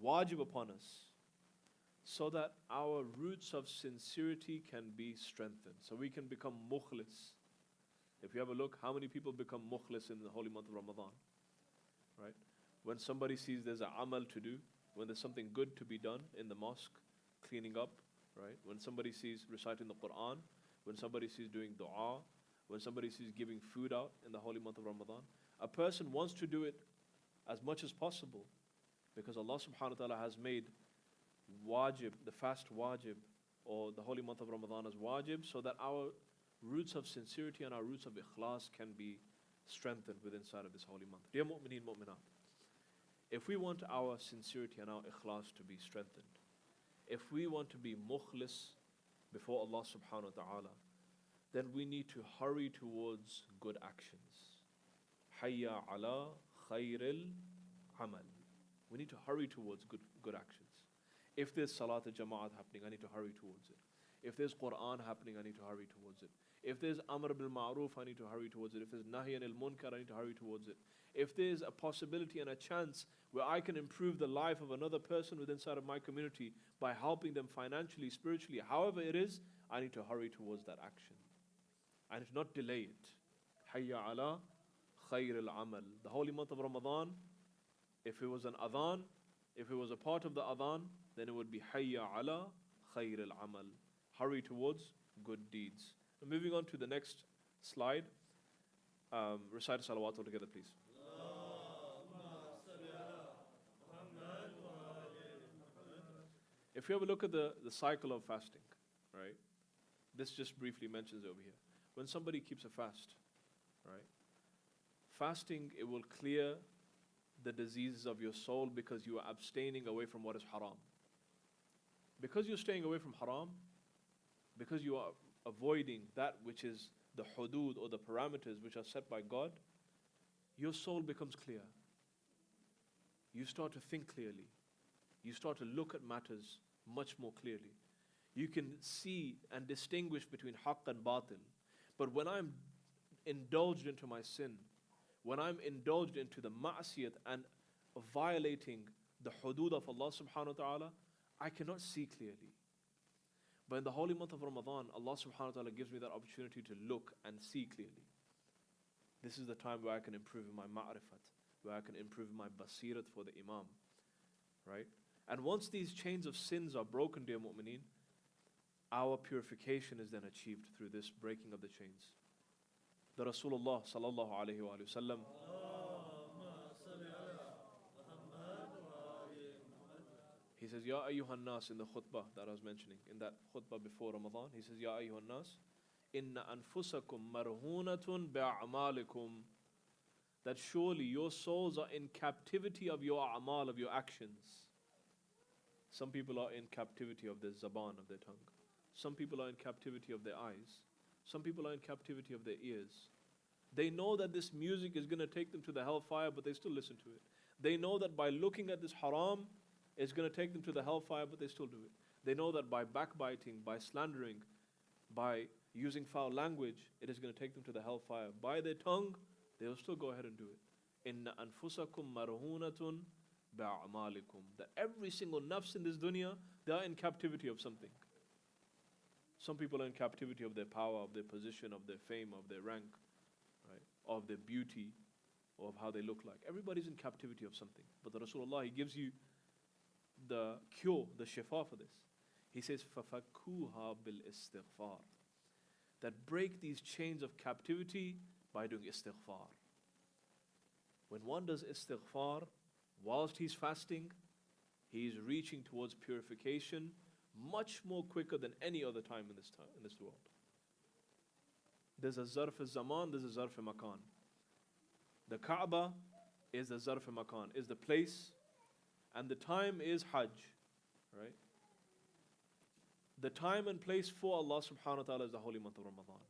wajib upon us so that our roots of sincerity can be strengthened, so we can become mukhlis. If you have a look, how many people become mukhlis in the holy month of Ramadan? Right? When somebody sees there's an amal to do, when there's something good to be done in the mosque, cleaning up, right? When somebody sees reciting the Quran, when somebody sees doing dua, when somebody sees giving food out in the holy month of Ramadan, a person wants to do it as much as possible because Allah subhanahu wa ta'ala has made wajib, the fast wajib, or the holy month of Ramadan as wajib, so that our roots of sincerity and our roots of ikhlas can be strengthened within inside of this holy month. Dear mu'mineen, mu'minat, if we want our sincerity and our ikhlas to be strengthened, if we want to be mukhlis before Allah subhanahu wa ta'ala, then we need to hurry towards good actions. Hayya ala khayril amal. We need to hurry towards good actions. If there's salat al-jama'at happening, I need to hurry towards it. If there's Quran happening, I need to hurry towards it. If there's amr bil ma'roof, I need to hurry towards it. If there's nahy anil munkar, I need to hurry towards it. If there's a possibility and a chance where I can improve the life of another person within inside of my community by helping them financially, spiritually, however it is, I need to hurry towards that action. I need to not delay it. Hayya ala khayr al-amal. The holy month of Ramadan, if it was an adhan, if it was a part of the adhan, then it would be hayya ala khayr al-amal. Hurry towards good deeds. And moving on to the next slide. Recite salawat all together, please. If you have a look at the cycle of fasting, right? This just briefly mentions over here. When somebody keeps a fast, right? Fasting, it will clear the diseases of your soul because you are abstaining away from what is haram. Because you're staying away from haram, because you are avoiding that which is the hudud or the parameters which are set by God, your soul becomes clear. You start to think clearly. You start to look at matters much more clearly. You can see and distinguish between haqq and batil. But when I'm indulged into my sin, when I'm indulged into the ma'asiyat and violating the hudud of Allah subhanahu wa ta'ala, I cannot see clearly. But in the holy month of Ramadan, Allah subhanahu wa ta'ala gives me that opportunity to look and see clearly. This is the time where I can improve in my ma'rifat, where I can improve in my basirat for the imam, right? And once these chains of sins are broken, dear mu'mineen, our purification is then achieved through this breaking of the chains. The Rasulullah sallallahu alayhi wa sallam, he says, Ya ayyuhan nas, in the khutbah that I was mentioning, in that khutbah before Ramadan, he says, Ya ayyuhan nas, inna anfusakum marhunatun bi'a'malikum, that surely your souls are in captivity of your a'mal, of your actions. Some people are in captivity of their zaban, of their tongue. Some people are in captivity of their eyes. Some people are in captivity of their ears. They know that this music is going to take them to the hellfire, but they still listen to it. They know that by looking at this haram, it's going to take them to the hellfire, but they still do it. They know that by backbiting, by slandering, by using foul language, it is going to take them to the hellfire. By their tongue, they will still go ahead and do it. Inna anfusakum marhunatun ba'amalikum. That every single nafs in this dunya, they are in captivity of something. Some people are in captivity of their power, of their position, of their fame, of their rank, right? Of their beauty, or of how they look like. Everybody's in captivity of something. But the Rasulullah, he gives you the cure, the shifa for this. He says, فَفَكُّوهَا بِالْإِسْتِغْفَارِ, that break these chains of captivity by doing istighfar. When one does istighfar, whilst he's fasting, he's reaching towards purification much more quicker than any other time in this world. There's a zarf al-zaman, there's a zarf al-makan. The Kaaba is the zarf al-makan, is the place, and the time is Hajj, right? The time and place for Allah subhanahu wa ta'ala is the holy month of Ramadan.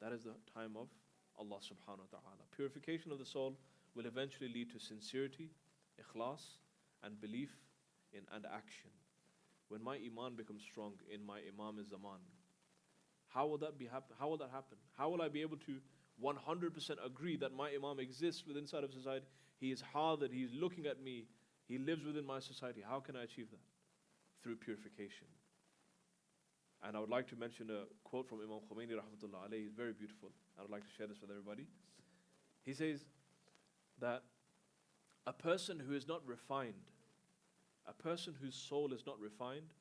That is the time of Allah subhanahu wa ta'ala. Purification of the soul will eventually lead to sincerity, ikhlas, and belief and action. When my iman becomes strong in my imam is zaman, how will that happen? How will I be able to 100% agree that my imam exists within inside of society? He is hadir, he is looking at me, he lives within my society. How can I achieve that? Through purification. And I would like to mention a quote from Imam Khomeini rahmatullah alayhi. It's very beautiful. I would like to share this with everybody. He says that a person who is not refined, a person whose soul is not refined,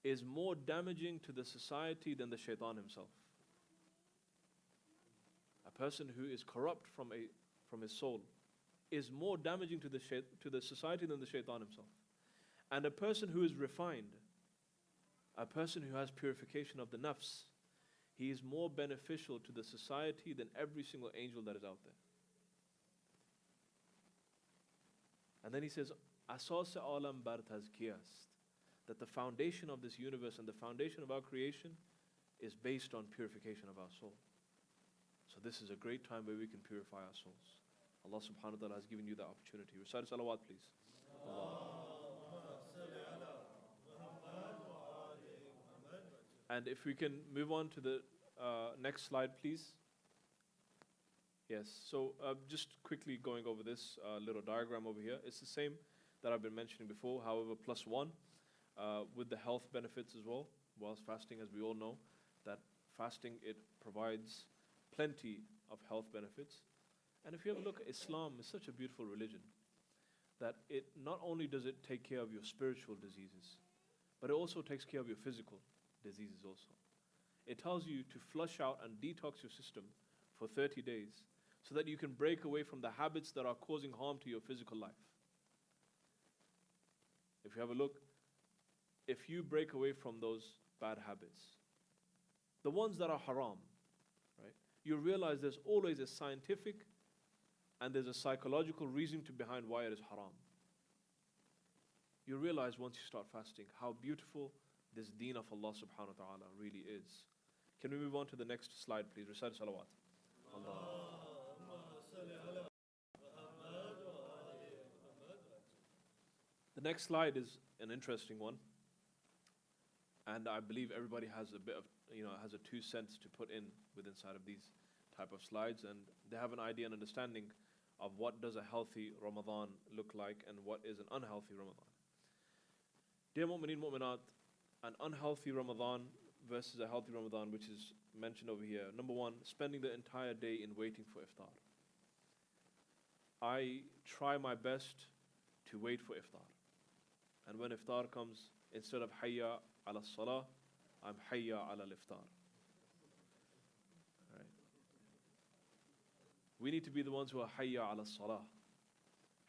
is more damaging to the society than the shaitan himself. A person who is corrupt from his soul is more damaging to the society than the shaitan himself. And a person who is refined, a person who has purification of the nafs, he is more beneficial to the society than every single angel that is out there. And then he says, Asas alam bar tazkiyast, that the foundation of this universe and the foundation of our creation is based on purification of our soul. So this is a great time where we can purify our souls. Allah subhanahu wa ta'ala has given you that opportunity. Recite salawat, please. Allah. And if we can move on to the next slide, please. Yes, so just quickly going over this little diagram over here. It's the same that I've been mentioning before, however, +1 with the health benefits as well. Whilst fasting, as we all know, that fasting, it provides plenty of health benefits. And if you have a look, Islam is such a beautiful religion that it not only does it take care of your spiritual diseases, but it also takes care of your physical diseases also. It tells you to flush out and detox your system for 30 days so that you can break away from the habits that are causing harm to your physical life. If you have a look, if you break away from those bad habits, the ones that are haram, right, you realize there's always a scientific and there's a psychological reason behind why it is haram. You realize once you start fasting how beautiful this deen of Allah subhanahu wa ta'ala really is. Can we move on to the next slide, please? Recite salawat. Allah. The next slide is an interesting one. And I believe everybody has a bit of, has a 2 cents to put in with inside of these type of slides. And they have an idea and understanding of what does a healthy Ramadan look like and what is an unhealthy Ramadan. Dear mu'mineen, mu'minat, an unhealthy Ramadan versus a healthy Ramadan, which is mentioned over here. Number 1, spending the entire day in waiting for iftar. I try my best to wait for iftar. And when iftar comes, instead of hayya ala salah, I'm hayya ala iftar. Right. We need to be the ones who are hayya ala salah,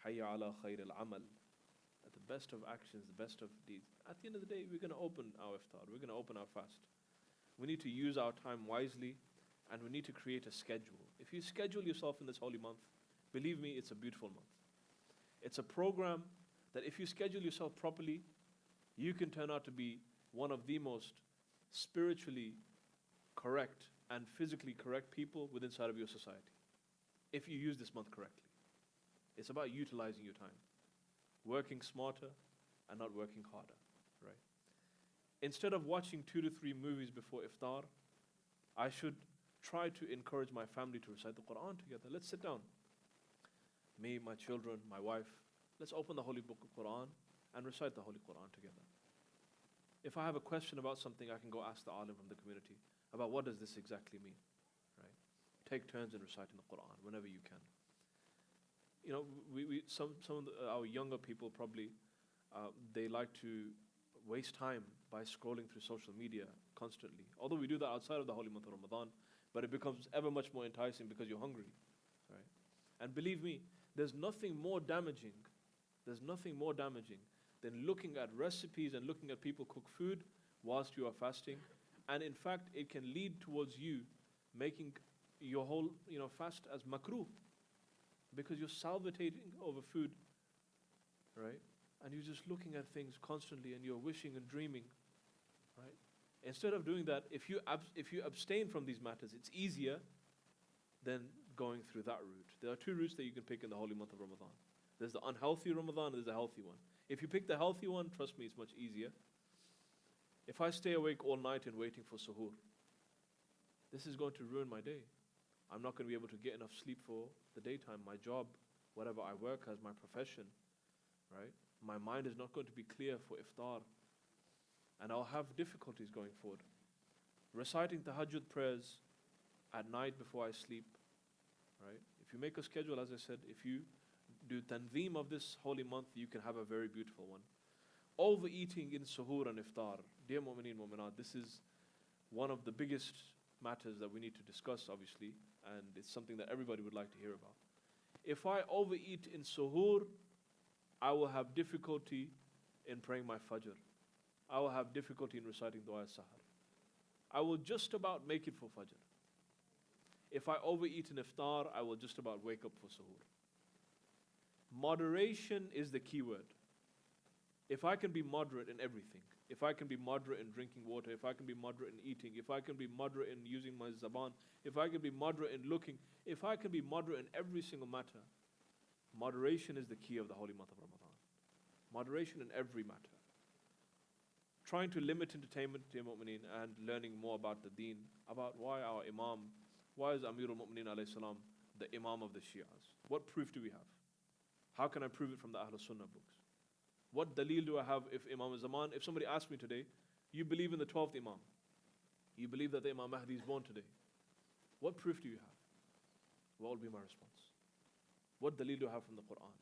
hayya ala khair al-amal. At the best of actions, the best of deeds. At the end of the day, we're going to open our iftar. We're going to open our fast. We need to use our time wisely, and we need to create a schedule. If you schedule yourself in this holy month, believe me, it's a beautiful month. It's a program that if you schedule yourself properly, you can turn out to be one of the most spiritually correct and physically correct people within inside of your society. If you use this month correctly. It's about utilizing your time. Working smarter and not working harder, right? Instead of watching 2 to 3 movies before iftar, I should try to encourage my family to recite the Quran together. Let's sit down. Me, my children, my wife, let's open the Holy Book of Quran and recite the Holy Quran together. If I have a question about something, I can go ask the alim from the community about what does this exactly mean, right? Take turns in reciting the Quran whenever you can. Some of our younger people probably, they like to waste time by scrolling through social media constantly. Although we do that outside of the holy month of Ramadan, but it becomes ever much more enticing because you're hungry, right? And believe me, there's nothing more damaging than looking at recipes and looking at people cook food whilst you are fasting. And in fact, it can lead towards you making your whole fast as makruh, because you're salivating over food, right? And you're just looking at things constantly and you're wishing and dreaming, right? Instead of doing that, if you abstain from these matters, it's easier than going through that route. There are 2 routes that you can pick in the holy month of Ramadan. There's the unhealthy Ramadan and there's the healthy one. If you pick the healthy one, trust me, it's much easier. If I stay awake all night and waiting for suhoor, this is going to ruin my day. I'm not going to be able to get enough sleep for the daytime, my job, whatever I work as, my profession, right? My mind is not going to be clear for iftar, and I'll have difficulties going forward. Reciting tahajjud prayers at night before I sleep, right? If you make a schedule, as I said, if you do tanzeem of this holy month, you can have a very beautiful one. Overeating in suhoor and iftar. Dear mu'mineen, mu'minat, this is one of the biggest matters that we need to discuss, obviously, and it's something that everybody would like to hear about. If I overeat in suhoor, I will have difficulty in praying my fajr. I will have difficulty in reciting dua al-sahar. I will just about make it for fajr. If I overeat an iftar, I will just about wake up for suhoor. Moderation is the key word. If I can be moderate in everything, if I can be moderate in drinking water, if I can be moderate in eating, if I can be moderate in using my zaban, if I can be moderate in looking, if I can be moderate in every single matter, moderation is the key of the holy month of Ramadan. Moderation in every matter. Trying to limit entertainment, dear mu'mineen, and learning more about the deen, about why our imam, why is Amir al-Mu'mineen alayhi salam the imam of the Shias? What proof do we have? How can I prove it from the Ahlul Sunnah books? What dalil do I have if Imam al-Zaman, if somebody asked me today, you believe in the 12th Imam, you believe that the Imam Mahdi is born today, what proof do you have? What will be my response? What dalil do I have from the Quran?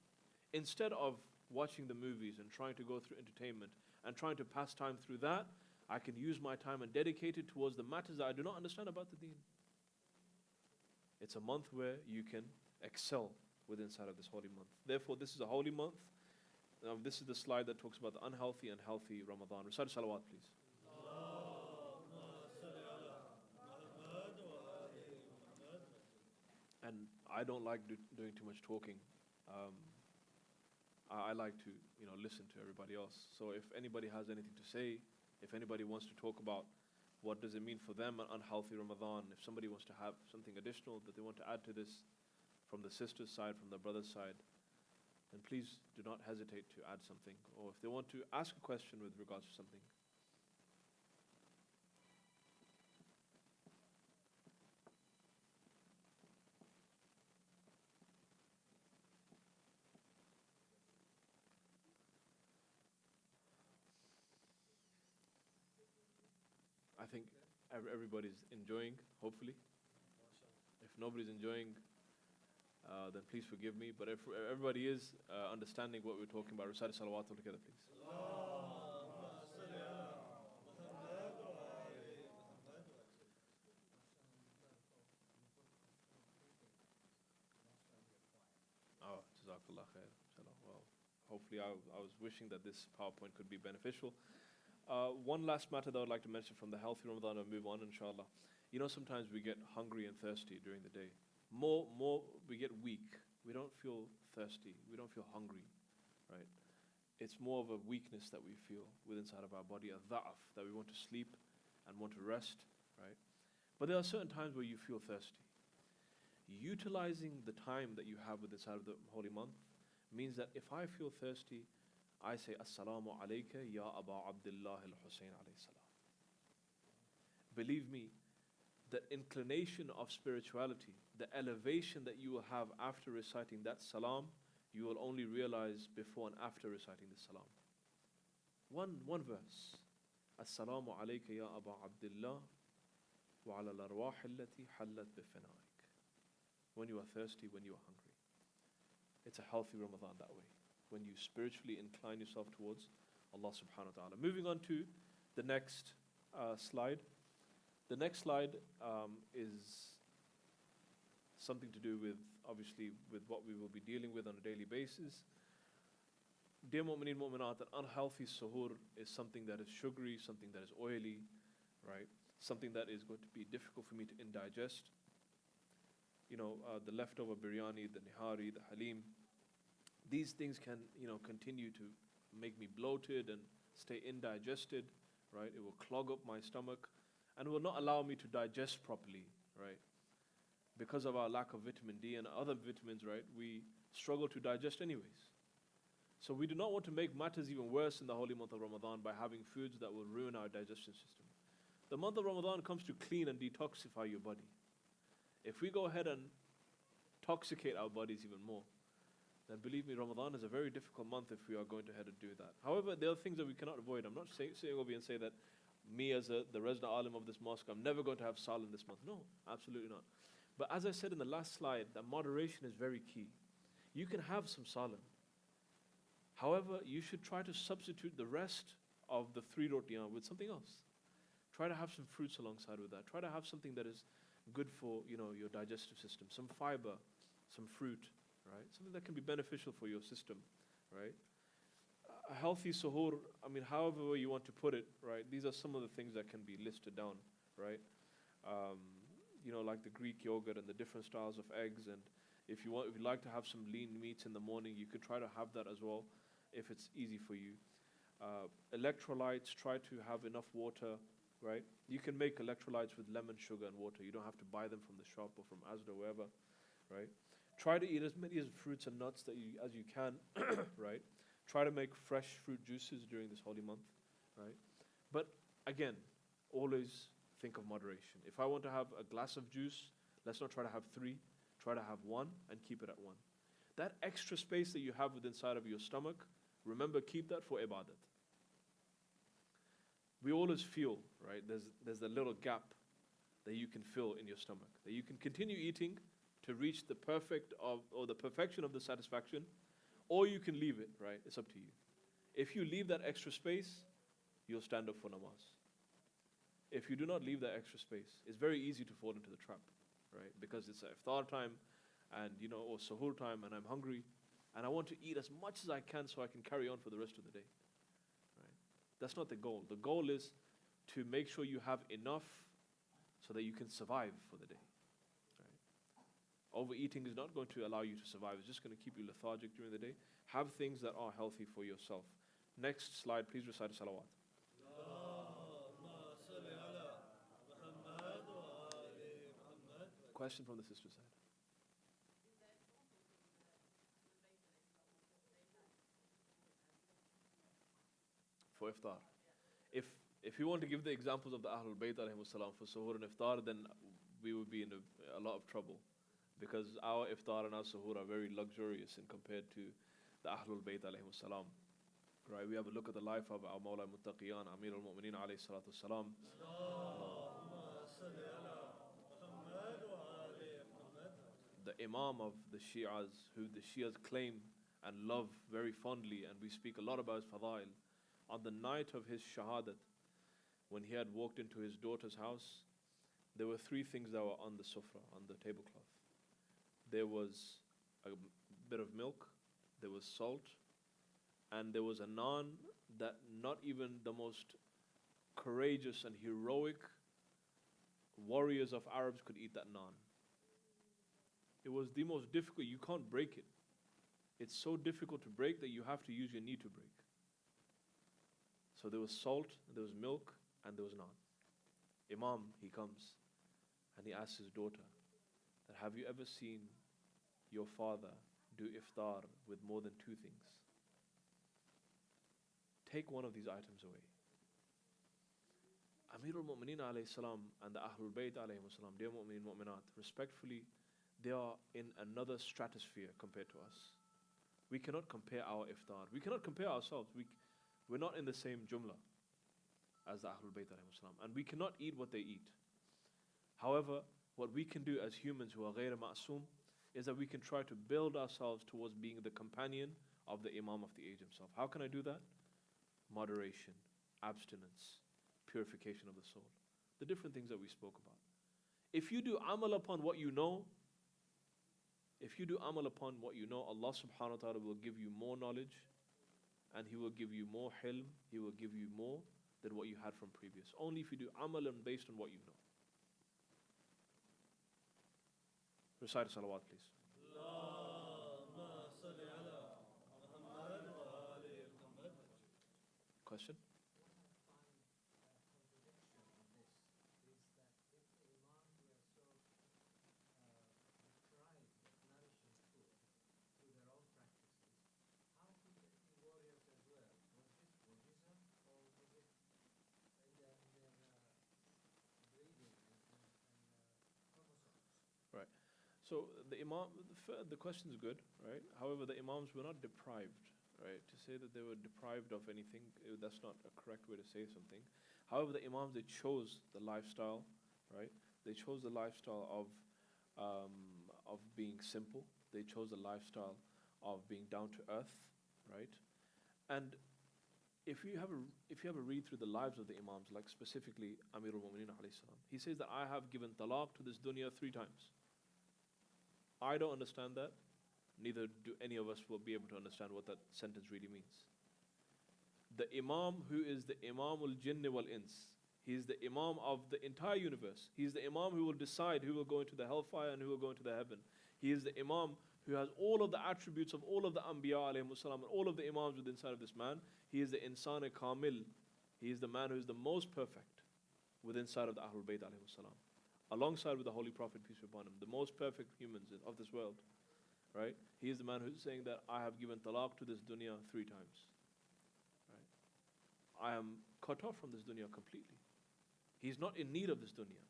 Instead of watching the movies and trying to go through entertainment and trying to pass time through that, I can use my time and dedicate it towards the matters that I do not understand about the deen. It's a month where you can excel within inside of this holy month. Therefore, this is a holy month. This is the slide that talks about the unhealthy and healthy Ramadan. Recite salawat, please. And I don't like doing too much talking. I like to, listen to everybody else. So if anybody has anything to say, if anybody wants to talk about what does it mean for them an unhealthy Ramadan, if somebody wants to have something additional that they want to add to this from the sister's side, from the brother's side, then please do not hesitate to add something. Or if they want to ask a question with regards to something. I think everybody's enjoying, hopefully. If nobody's enjoying, then please forgive me. But if everybody is understanding what we're talking about, recite salawat all together, please. Oh, Jazakallah khair. Well, hopefully I was wishing that this PowerPoint could be beneficial. One last matter that I would like to mention from the healthy Ramadan and move on, inshallah. Sometimes we get hungry and thirsty during the day. More, we get weak. We don't feel thirsty. We don't feel hungry, right? It's more of a weakness that we feel within inside of our body, a dha'af, that we want to sleep and want to rest, right? But there are certain times where you feel thirsty. Utilizing the time that you have within inside of the holy month means that if I feel thirsty, I say, Assalamu alayka ya Aba Abdullah al-Husayn alayhi salam. Believe me, the inclination of spirituality, the elevation that you will have after reciting that salam, you will only realize before and after reciting the salam. One verse. Assalamu alayka ya Aba Abdullah wa ala al-arwah allati hallat bifina'ik. When you are thirsty, when you are hungry. It's a healthy Ramadan that way. When you spiritually incline yourself towards Allah subhanahu wa ta'ala. Moving on to the next slide. The next slide is something to do with, obviously, with what we will be dealing with on a daily basis. Dear mu'mineen, mu'minat, an unhealthy suhoor is something that is sugary, something that is oily, right? Something that is going to be difficult for me to indigest. The leftover biryani, the nihari, the halim, these things can, continue to make me bloated and stay indigested, right? It will clog up my stomach and will not allow me to digest properly, right? Because of our lack of vitamin D and other vitamins, right? We struggle to digest anyways. So we do not want to make matters even worse in the holy month of Ramadan by having foods that will ruin our digestion system. The month of Ramadan comes to clean and detoxify your body. If we go ahead and toxicate our bodies even more, then believe me, Ramadan is a very difficult month if we are going to head and do that. However, there are things that we cannot avoid. I'm not saying over and say that me as the resident alim of this mosque, I'm never going to have sal in this month. No, absolutely not. But as I said in the last slide, that moderation is very key. You can have some salam. However, you should try to substitute the rest of the 3 rotiyan with something else. Try to have some fruits alongside with that. Try to have something that is good for your digestive system, some fiber, some fruit, right? Something that can be beneficial for your system, right? A healthy suhoor, I mean, however way you want to put it, right? These are some of the things that can be listed down, right? Um, like the Greek yogurt and the different styles of eggs. And if you like to have some lean meats in the morning, you could try to have that as well, if it's easy for you. Electrolytes, try to have enough water, right? You can make electrolytes with lemon, sugar, and water. You don't have to buy them from the shop or from Asda or wherever, right? Try to eat as many as fruits and nuts as you can, right? Try to make fresh fruit juices during this holy month, right? But again, always think of moderation. If I want to have a glass of juice, let's not try to have three. Try to have one and keep it at one. That extra space that you have within inside of your stomach, remember, keep that for ibadat. We always feel, right, there's a little gap that you can fill in your stomach, that you can continue eating to reach the perfection of the satisfaction, or you can leave it, right? It's up to you. If you leave that extra space, you'll stand up for namaz. If you do not leave that extra space, it's very easy to fall into the trap, right? Because it's iftar time and, or suhoor time, and I'm hungry, and I want to eat as much as I can so I can carry on for the rest of the day, right? That's not the goal. The goal is to make sure you have enough so that you can survive for the day. Overeating is not going to allow you to survive. It's just going to keep you lethargic during the day. Have things that are healthy for yourself. Next slide, please recite a salawat. Question from the sister side. For iftar. If you want to give the examples of the Ahlul Bayt alayhimus salam for suhoor and iftar, then we would be in a lot of trouble. Because our iftar and our suhoor are very luxurious in compared to the Ahlul Bayt alayhimus salam. Right, we have a look at the life of our Mawla Muttaqiyan, Amir al-Mu'mineen alayhi salatu salam. The Imam of the Shi'as, who the Shi'as claim and love very fondly, and we speak a lot about his fadail. On the night of his shahadat, when he had walked into his daughter's house, there were three things that were on the sufra, on the tablecloth. There was a bit of milk, there was salt, and there was a naan that not even the most courageous and heroic warriors of Arabs could eat that naan. It was the most difficult. You can't break it. It's so difficult to break that you have to use your knee to break. So there was salt, there was milk, and there was naan. Imam, he comes and he asks his daughter that, have you ever seen your father do iftar with more than two things? Take one of these items away. Amir al-Mu'mineen alayhi salam and the Ahlul Bayt alayhi salam, dear mu'mineen, mu'minat, respectfully, they are in another stratosphere compared to us. We cannot compare our iftar. We cannot compare ourselves. We're not in the same jumla as the Ahlul Bayt alayhi salam, and we cannot eat what they eat. However, what we can do as humans who are ghayr ma'soom is that we can try to build ourselves towards being the companion of the Imam of the age himself. How can I do that? Moderation, abstinence, purification of the soul. The different things that we spoke about. If you do amal upon what you know, Allah subhanahu wa ta'ala will give you more knowledge, and He will give you more hilm, He will give you more than what you had from previous. Only if you do amal and based on what you know. Recite salawat, please. Question? Right. So the question is good, right? However, the Imams were not deprived, right? To say that they were deprived of anything, that's not a correct way to say something. However, the Imams, they chose the lifestyle, right? They chose the lifestyle of being simple. They chose the lifestyle of being down to earth, right? And if you have a read through the lives of the Imams, like specifically Amir al-Mu'mineen alayhi salam, he says that I have given talaq to this dunya 3 times. I don't understand that. Neither do any of us will be able to understand what that sentence really means. the Imam who is the Imam al-Jinn wal-Ins. He is the Imam of the entire universe. He is the Imam who will decide who will go into the hellfire and who will go into the heaven. He is the Imam who has all of the attributes of all of the Anbiya alayhimus salam and all of the Imams within inside of this man. He is the Insan Kamil. He is the man who is the most perfect within inside of the Ahlul Bayt alayhimus salam. Alongside with the Holy Prophet, peace be upon him, the most perfect humans of this world. Right? He is the man who's saying that I have given talaq to this dunya 3 times. Right? I am cut off from this dunya completely. He's not in need of this dunya.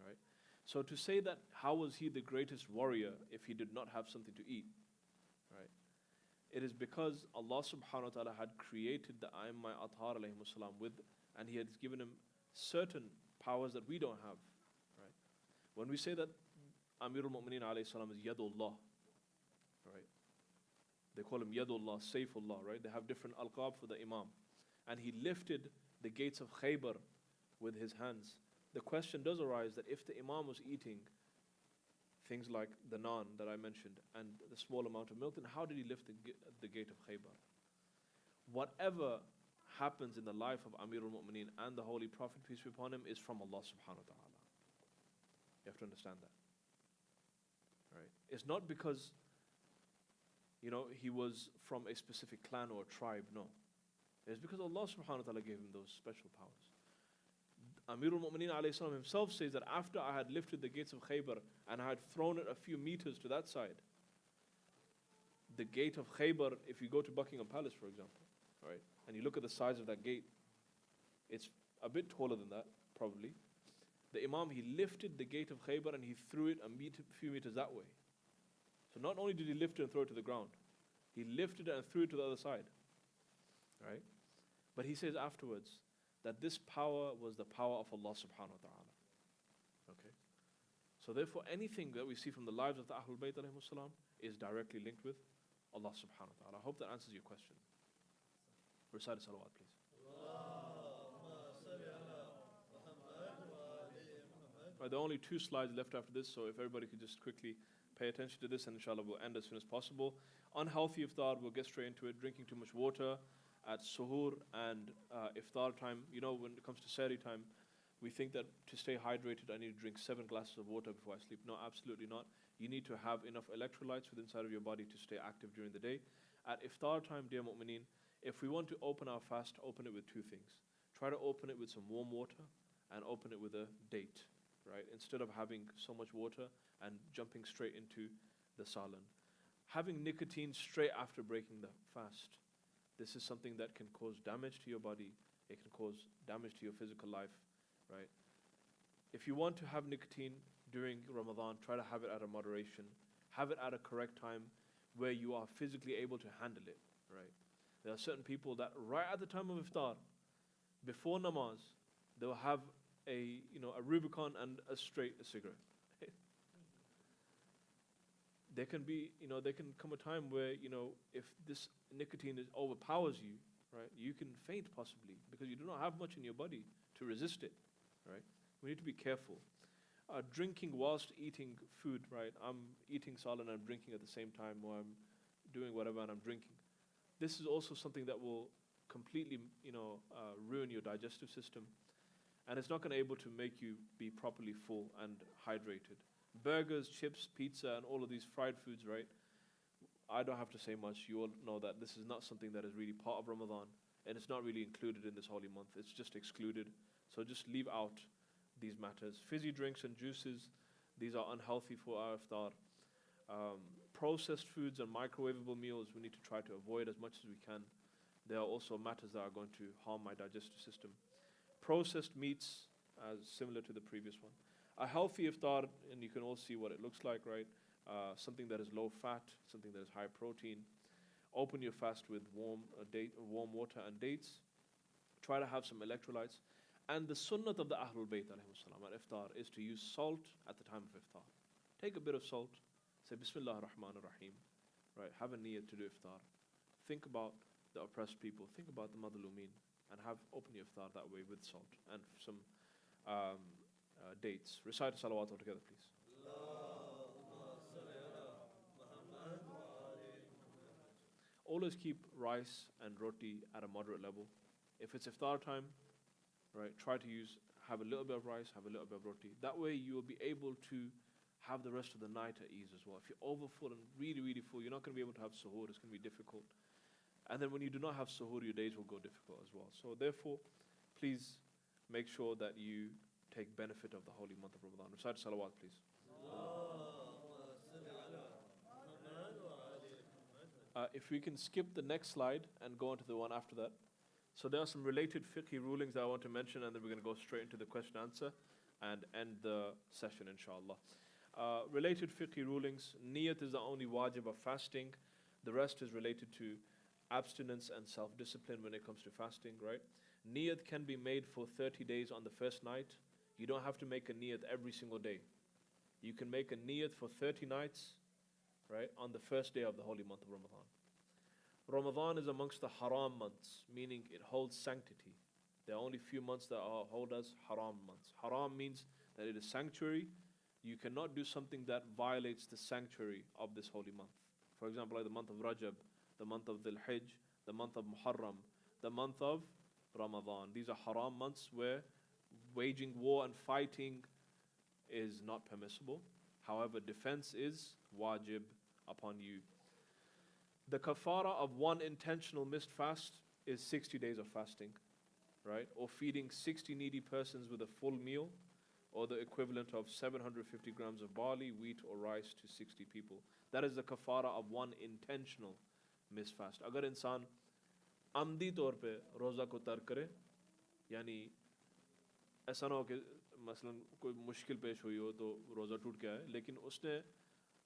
Right? So to say that how was he the greatest warrior if he did not have something to eat? Right? It is because Allah subhanahu wa ta'ala had created the A'immah Athar alayhimus salam with, and he had given him certain powers that we don't have. Right? When we say that Amirul Mu'mineen alayhi salam is Yadullah, right? They call him Yadullah, Saifullah, right? They have different alqab for the Imam. And he lifted the gates of Khaybar with his hands. The question does arise that if the Imam was eating things like the naan that I mentioned and the small amount of milk, then how did he lift the gate of Khaybar? Whatever happens in the life of Amirul Mu'mineen and the Holy Prophet, peace be upon him, is from Allah subhanahu wa ta'ala. You have to understand that. Right? It's not because he was from a specific clan or tribe, no. It's because Allah subhanahu wa ta'ala gave him those special powers. Amirul Mu'mineen alayhi salam himself says that after I had lifted the gates of Khaybar and I had thrown it a few meters to that side, the gate of Khaybar, if you go to Buckingham Palace, for example, right, and you look at the size of that gate, it's a bit taller than that, probably. The Imam, he lifted the gate of Khaybar and he threw it a few meters that way. So not only did he lift it and throw it to the ground, he lifted it and threw it to the other side. Right? But he says afterwards that this power was the power of Allah subhanahu wa ta'ala. Okay? So therefore anything that we see from the lives of the Ahlul Bayt alayhimus salam is directly linked with Allah subhanahu wa ta'ala. I hope that answers your question. Recite a salawat, please. Right, there are only 2 slides left after this, so if everybody could just quickly pay attention to this, and inshallah we'll end as soon as possible. Unhealthy iftar, we'll get straight into it. Drinking too much water at suhoor and iftar time. When it comes to sahri time, we think that to stay hydrated I need to drink 7 glasses of water before I sleep. No, absolutely not. You need to have enough electrolytes within inside of your body to stay active during the day. At iftar time, dear mu'mineen, if we want to open our fast, open it with 2 things. Try to open it with some warm water and open it with a date. Right? Instead of having so much water and jumping straight into the salan. Having nicotine straight after breaking the fast. This is something that can cause damage to your body. It can cause damage to your physical life. Right? If you want to have nicotine during Ramadan, try to have it at a moderation. Have it at a correct time where you are physically able to handle it. Right? There are certain people that right at the time of iftar, before namaz, they'll have a Rubicon and a cigarette. There can come a time where, if this nicotine overpowers you, right, you can faint possibly because you do not have much in your body to resist it, right? We need to be careful. Drinking whilst eating food, right? I'm eating salan and I'm drinking at the same time, or I'm doing whatever and I'm drinking. This is also something that will completely, ruin your digestive system. And it's not going to be able to make you be properly full and hydrated. Burgers, chips, pizza, and all of these fried foods, right? I don't have to say much. You all know that this is not something that is really part of Ramadan. And it's not really included in this holy month. It's just excluded. So just leave out these matters. Fizzy drinks and juices, these are unhealthy for our iftar. Processed foods and microwavable meals, we need to try to avoid as much as we can. There are also matters that are going to harm my digestive system. Processed meats, as similar to the previous one. A healthy iftar, and you can all see what it looks like, right? Something that is low fat, something that is high protein. Open your fast with warm water and dates. Try to have some electrolytes. And the sunnat of the Ahlul Bayt alayhi salam at iftar is to use salt at the time of iftar. Take a bit of salt, say Bismillah ar-Rahman ar-Rahim, right? Have a niyyah to do iftar. Think about the oppressed people, think about the madlumeen, and open your iftar that way with salt and some dates. Recite salawat all together, please. Always keep rice and roti at a moderate level. If it's iftar time, right, try to have a little bit of rice, have a little bit of roti. That way you will be able to have the rest of the night at ease as well. If you're over full and really, really full, you're not going to be able to have suhoor. It's going to be difficult. And then when you do not have suhoor, your days will go difficult as well. So therefore, please make sure that you take benefit of the holy month of Ramadan. Recite salawat, please. If we can skip the next slide and go on to the one after that. So there are some related fiqhi rulings that I want to mention, and then we're going to go straight into the question answer and end the session, inshallah. Related fiqhi rulings, niyat is the only wajib of fasting. The rest is related to abstinence and self-discipline when it comes to fasting, right? Niyat can be made for 30 days on the first night. You don't have to make a niyat every single day. You can make a niyat for 30 nights, right, on the first day of the holy month of Ramadan. Ramadan is amongst the haram months, meaning it holds sanctity. There are only few months that hold as haram months. Haram means that it is sanctuary. You cannot do something that violates the sanctuary of this holy month. For example, like the month of Rajab, the month of Dhul Hijj, the month of Muharram, the month of Ramadan. These are haram months where waging war and fighting is not permissible. However, defense is wajib upon you. The kafara of one intentional missed fast is 60 days of fasting, right? Or feeding 60 needy persons with a full meal, or the equivalent of 750 grams of barley, wheat or rice to 60 people. That is the kafara of one intentional missed fast. अगर इंसान अमदी तौर पे रोज़ा को तर्क करे, यानी ऐसा ना हो कि मसलन कोई मुश्किल पेश हुई हो तो रोज़ा टूट गया है, लेकिन उसने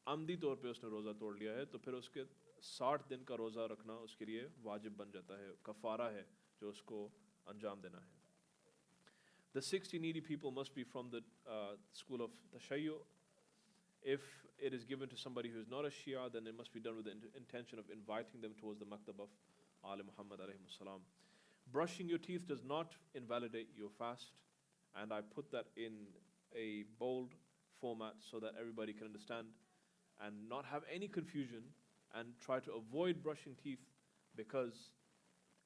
अमदी तौर पे उसने रोज़ा तोड़ लिया है, तो फिर उसके 60 दिन का रोज़ा रखना उसके लिए वाजिब बन जाता है, कफ़ारा है जो उसको अंजाम देना है. The 60 needy people must be from the school of Tashayyu. If it is given to somebody who is not a Shia, then it must be done with the intention of inviting them towards the maktab of Ali Muhammad alayhi salam. Brushing your teeth does not invalidate your fast, and I put that in a bold format so that everybody can understand and not have any confusion and try to avoid brushing teeth because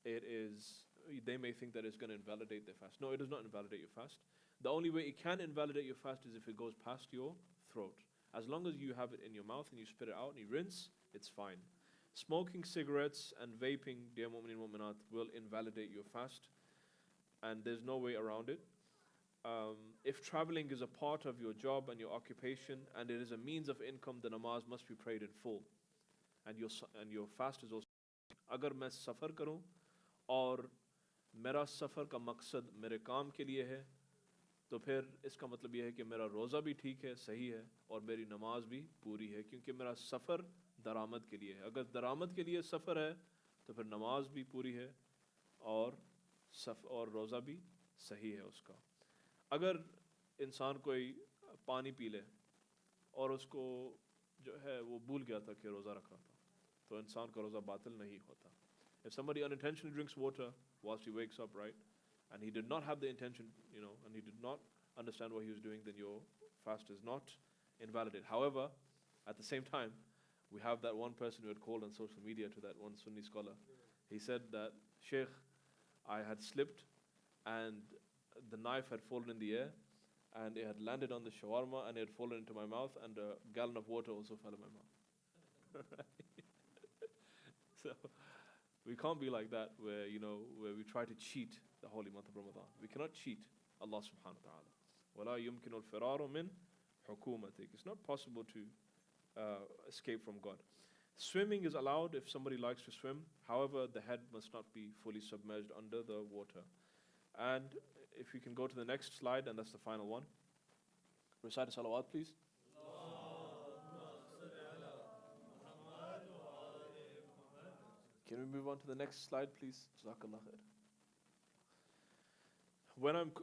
they may think that it's going to invalidate their fast. No, it does not invalidate your fast. The only way it can invalidate your fast is if it goes past your throat. As long as you have it in your mouth and you spit it out and you rinse, it's fine. Smoking cigarettes and vaping, dear mu'min and mu'minat, will invalidate your fast, and there's no way around it. If traveling is a part of your job and your occupation and it is a means of income, the namaz must be prayed in full. And your fast is also. अगर मैं सफ़र करूं और मेरा सफ़र का मकसद मेरे काम के लिए है, तो फिर इसका मतलब यह है कि मेरा रोज़ा भी ठीक है, सही है, और मेरी नमाज भी पूरी है, क्योंकि मेरा सफ़र दरामद के लिए है. अगर दरामद के लिए सफ़र है तो फिर नमाज भी पूरी है और रोज़ा भी सही है उसका. अगर इंसान कोई पानी पी ले और उसको जो है वो भूल गया था कि रोज़ा रखा था, तो इंसान का रोज़ा बातिल नहीं होता. If somebody unintentionally drinks water whilst he wakes up, right, and he did not have the intention, and he did not understand what he was doing, then your fast is not invalid. However, at the same time, we have that one person who had called on social media to that one Sunni scholar. He said that, Shaykh, I had slipped and the knife had fallen in the air and it had landed on the shawarma and it had fallen into my mouth, and a gallon of water also fell in my mouth. So we can't be like that where we try to cheat the holy month of Ramadan. We cannot cheat Allah subhanahu wa ta'ala. وَلَا يُمْكِنُ الْفِرَارُ مِنْ حُكُومَتِكَ. It's not possible to escape from God. Swimming is allowed if somebody likes to swim. However, the head must not be fully submerged under the water. And if you can go to the next slide, and that's the final one. Recite a salawat, please. Can we move on to the next slide, please? Jazakallah khair.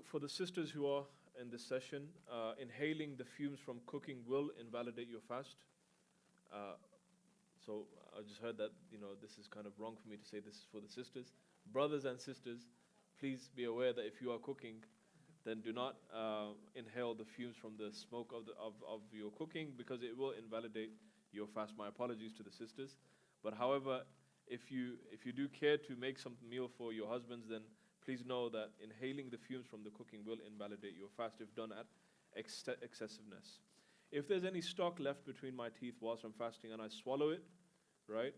For the sisters who are in this session, inhaling the fumes from cooking will invalidate your fast. So I just heard that, this is kind of wrong for me to say this is for the sisters. Brothers and sisters, please be aware that if you are cooking, then do not inhale the fumes from the smoke of your cooking, because it will invalidate your fast. My apologies to the sisters. But however, if you do care to make some meal for your husbands, then Please know that inhaling the fumes from the cooking will invalidate your fast if done at excessiveness. If there's any stock left between my teeth whilst I'm fasting and I swallow it, right,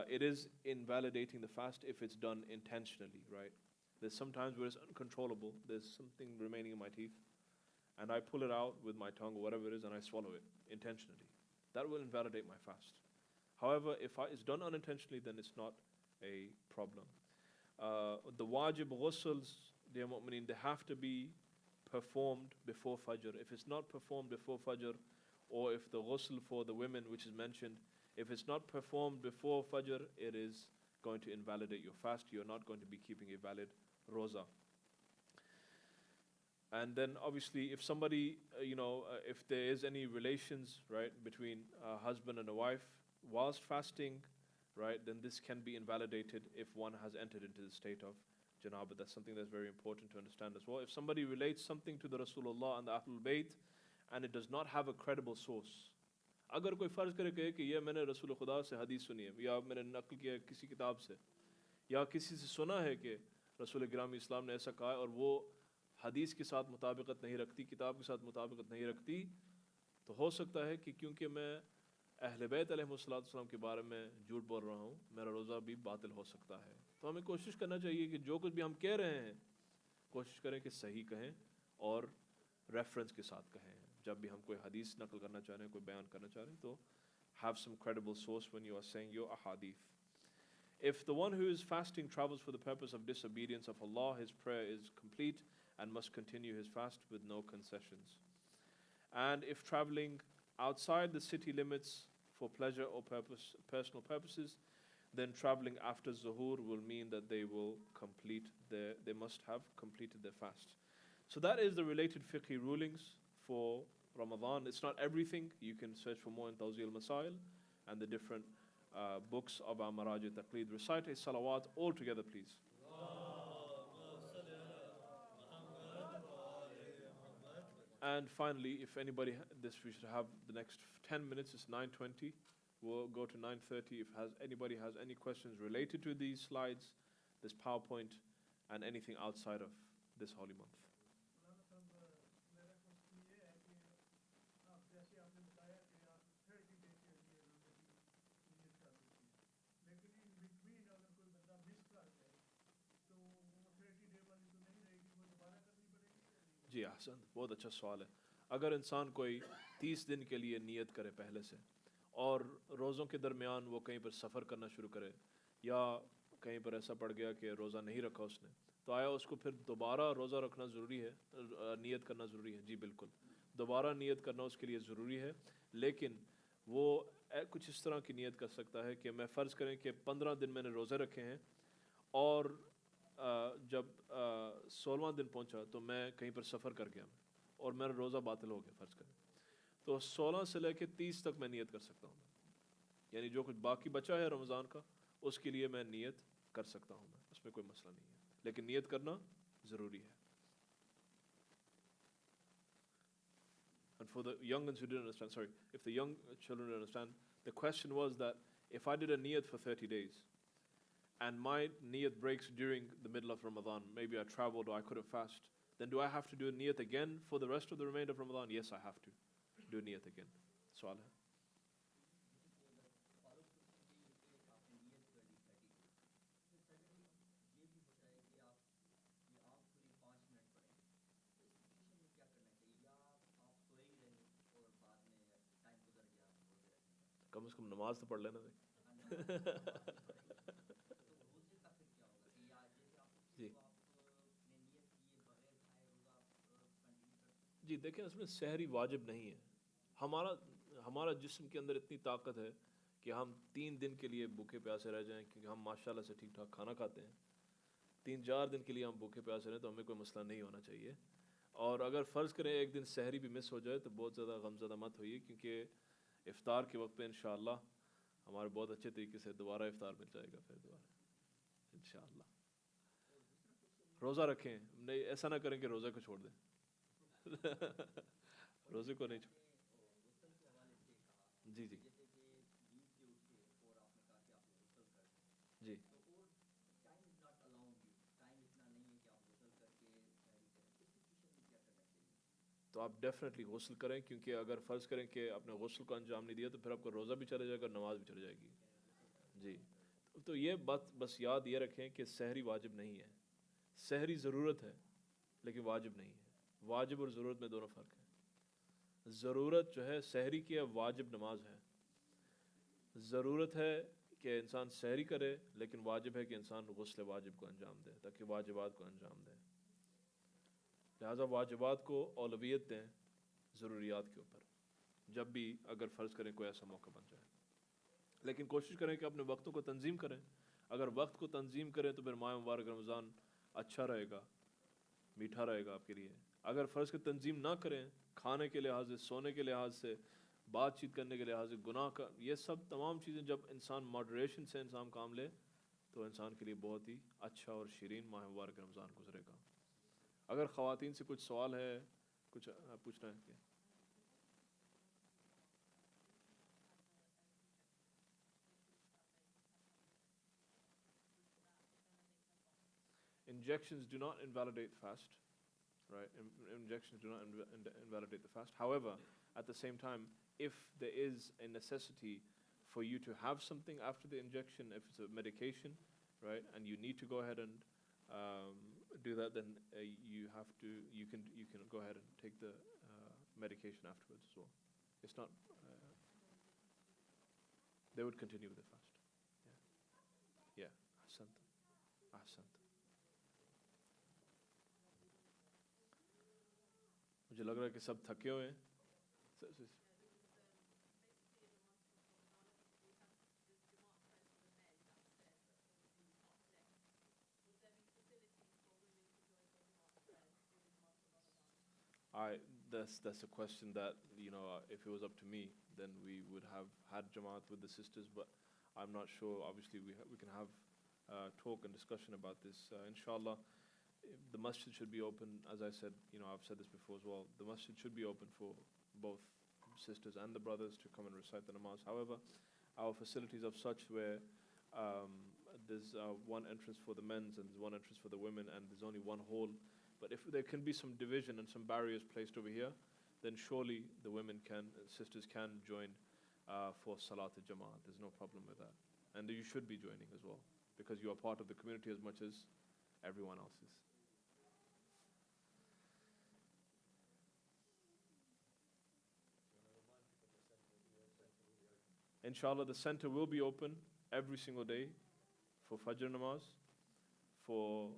it is invalidating the fast if it's done intentionally, right? There's sometimes where it's uncontrollable, there's something remaining in my teeth, and I pull it out with my tongue or whatever it is and I swallow it intentionally. That will invalidate my fast. However, if it's done unintentionally, then it's not a problem. The wajib ghusls, dear mu'mineen, they have to be performed before Fajr. If it's not performed before Fajr, or if the ghusl for the women, which is mentioned, if it's not performed before Fajr, it is going to invalidate your fast. You're not going to be keeping a valid roza. And then obviously if somebody, if there is any relations, right, between a husband and a wife whilst fasting, right, then this can be invalidated if one has entered into the state of janaba. That's something that's very important to understand as well. If somebody relates something to the Rasulullah and the Ahlul Bayt and it does not have a credible source, اگر کوئی فرض کرے کہ یہ میں نے رسول خدا سے حدیث سنی ہے یا میں نے نقل کیا کسی کتاب سے یا کسی سے سنا ہے کہ رسول گرامی اسلام نے ایسا کہا ہے اور وہ حدیث کے ساتھ مطابقت نہیں رکھتی, کتاب کے ساتھ مطابقت نہیں رکھتی, تو ہو سکتا ہے کہ کیونکہ میں اہل بیت علیہ السلام کے بارے میں جھوٹ بول رہا ہوں, میرا روزہ بھی باطل ہو سکتا ہے. تو ہمیں کوشش کرنا چاہیے کہ جو کچھ بھی ہم کہہ رہے ہیں کوشش کریں کہ صحیح کہیں اور ریفرنس کے ساتھ کہیں. جب بھی ہم کوئی حدیث نقل کرنا چاہ رہے ہیں, کوئی بیان کرنا چاہ رہے ہیں, تو have some credible source when you are saying your ahadith. If the one who is fasting travels for the purpose of disobedience of Allah, his prayer is complete and must continue his fast with no concessions. And if traveling outside the city limits for pleasure or personal purposes, then traveling after Zuhur will mean that they must have completed their fast. So that is the related fiqhi rulings for Ramadan. It's not everything. You can search for more in Tawzi al-Masail and the different books of our Maraj Taqleed. Recite a salawat all together, please. And finally, if anybody, we should have the next 10 minutes, it's 9:20. We'll go to 9:30. If anybody has any questions related to these slides, this PowerPoint, and anything outside of this holy month. جی احسن, بہت اچھا سوال ہے. اگر انسان کوئی 30 دن کے لیے نیت کرے پہلے سے اور روزوں کے درمیان وہ کہیں پر سفر کرنا شروع کرے یا کہیں پر ایسا پڑ گیا کہ روزہ نہیں رکھا اس نے, تو آیا اس کو پھر دوبارہ روزہ رکھنا ضروری ہے, نیت کرنا ضروری ہے؟ جی بالکل, دوبارہ نیت کرنا اس کے لیے ضروری ہے. لیکن وہ کچھ اس طرح کی نیت کر سکتا ہے کہ میں فرض کریں کہ 15 دن میں نے روزے رکھے ہیں اور جب 16واں دن پہنچا تو میں کہیں پر سفر کر گیا اور میرا روزہ باطل ہو گیا فرض کریں, تو 16 سے لے کے 30 تک میں نیت کر سکتا ہوں. یعنی جو کچھ باقی بچا ہے رمضان کا اس کے لیے میں نیت کر سکتا ہوں, اس میں کوئی مسئلہ نہیں ہے, لیکن نیت کرنا ضروری ہے. And for the young ones who didn't understand, sorry, if the young children didn't understand, the question was that if I did a niyat for 30 days and my niyat breaks during the middle of Ramadan, maybe I traveled or I couldn't fast, then do I have to do a niyat again for the rest of the remainder of Ramadan? Yes, I have to do a niyat again. Swal hai. کم از کم نماز تو پڑھ لینا دیں. جی جی دیکھیں, اس میں سحری واجب نہیں ہے. ہمارا جسم کے اندر اتنی طاقت ہے کہ ہم 3 دن کے لیے بھوکے پیاسے رہ جائیں, کیونکہ ہم ماشاءاللہ سے ٹھیک ٹھاک کھانا کھاتے ہیں. 3-4 دن کے لیے ہم بھوکے پیاسے رہیں تو ہمیں کوئی مسئلہ نہیں ہونا چاہیے. اور اگر فرض کریں ایک دن سحری بھی مس ہو جائے تو بہت زیادہ غمزدہ مت ہوئیے, کیونکہ افطار کے وقت پہ انشاءاللہ ہمارے بہت اچھے طریقے سے دوبارہ افطار مل جائے گا پھر دوبارہ انشاءاللہ. روزہ رکھیں, نہیں ایسا نہ کریں کہ روزہ کو چھوڑ دیں. روزے کو نہیں چھوڑ. جی جی جی तो आप डेफिनेटली गुस्ल करें, क्योंकि अगर फ़र्ज़ करें कि आपने गुस्ल को अंजाम नहीं दिया तो फिर आपका रोज़ा भी चला जाएगा, नमाज भी चली जाएगी। जी, तो ये बात बस याद ये रखें कि सहरी वाजिब नहीं है। सहरी ज़रूरत है लेकिन वाजिब नहीं है। वाजिब और ज़रूरत में दोनों फ़र्क है। ज़रूरत जो है सहरी की है, वाजिब नमाज है। ज़रूरत है कि इंसान सहरी करे, लेकिन वाजिब है कि इंसान गुस्ल वाजिब को अंजाम दे ताकि वाजिबात को अंजाम दे। लिहाजा वाजिबात को औलवियत दें ज़रूरियात के ऊपर, जब भी अगर फ़र्ज़ करें कोई ऐसा मौका बन जाए। लेकिन कोशिश करें कि अपने वक्तों को तंजीम करें। अगर वक्त को तंजीम करें तो फिर माह मुबारक रमज़ान अच्छा रहेगा, मीठा रहेगा आपके लिए। अगर फ़र्ज़ की तंजीम ना करें, खाने के लिहाज से, सोने के लिहाज से, बातचीत करने के लिहाज से, गुनाह का, ये सब तमाम चीज़ें जब इंसान मॉडरेशन से इंसान काम ले तो इंसान के लिए बहुत ही अच्छा और शीरीन माह मुबारक रमज़ान गुजरेगा। अगर ख़वातीन से कुछ सवाल है, कुछ पूछना है क्या? Injections do not invalidate fast, right? Injections do not invalidate the fast. However, at the same time, if there is a necessity for you to have something after the injection, if it's a medication, right, and you need to go ahead and do that, then you can go ahead and take the medication afterwards as well. It's not. They would continue with the fast. Yeah, yeah. Ahsant, ahsant. मुझे लग रहा है कि सब थके हुए हैं। I that's a question that, if it was up to me, then we would have had Jamaat with the sisters, but I'm not sure. Obviously, we can have talk and discussion about this. Inshallah, the masjid should be open. As I said, I've said this before as well. The masjid should be open for both sisters and the brothers to come and recite the namaz. However, our facilities of such where there's one entrance for the men's and there's one entrance for the women, and there's only one hall. But if there can be some division and some barriers placed over here, then surely the women sisters can join for Salat al-Jama'at. There's no problem with that. And you should be joining as well, because you are part of the community as much as everyone else is. Inshallah, the center will be open every single day for Fajr namaz, for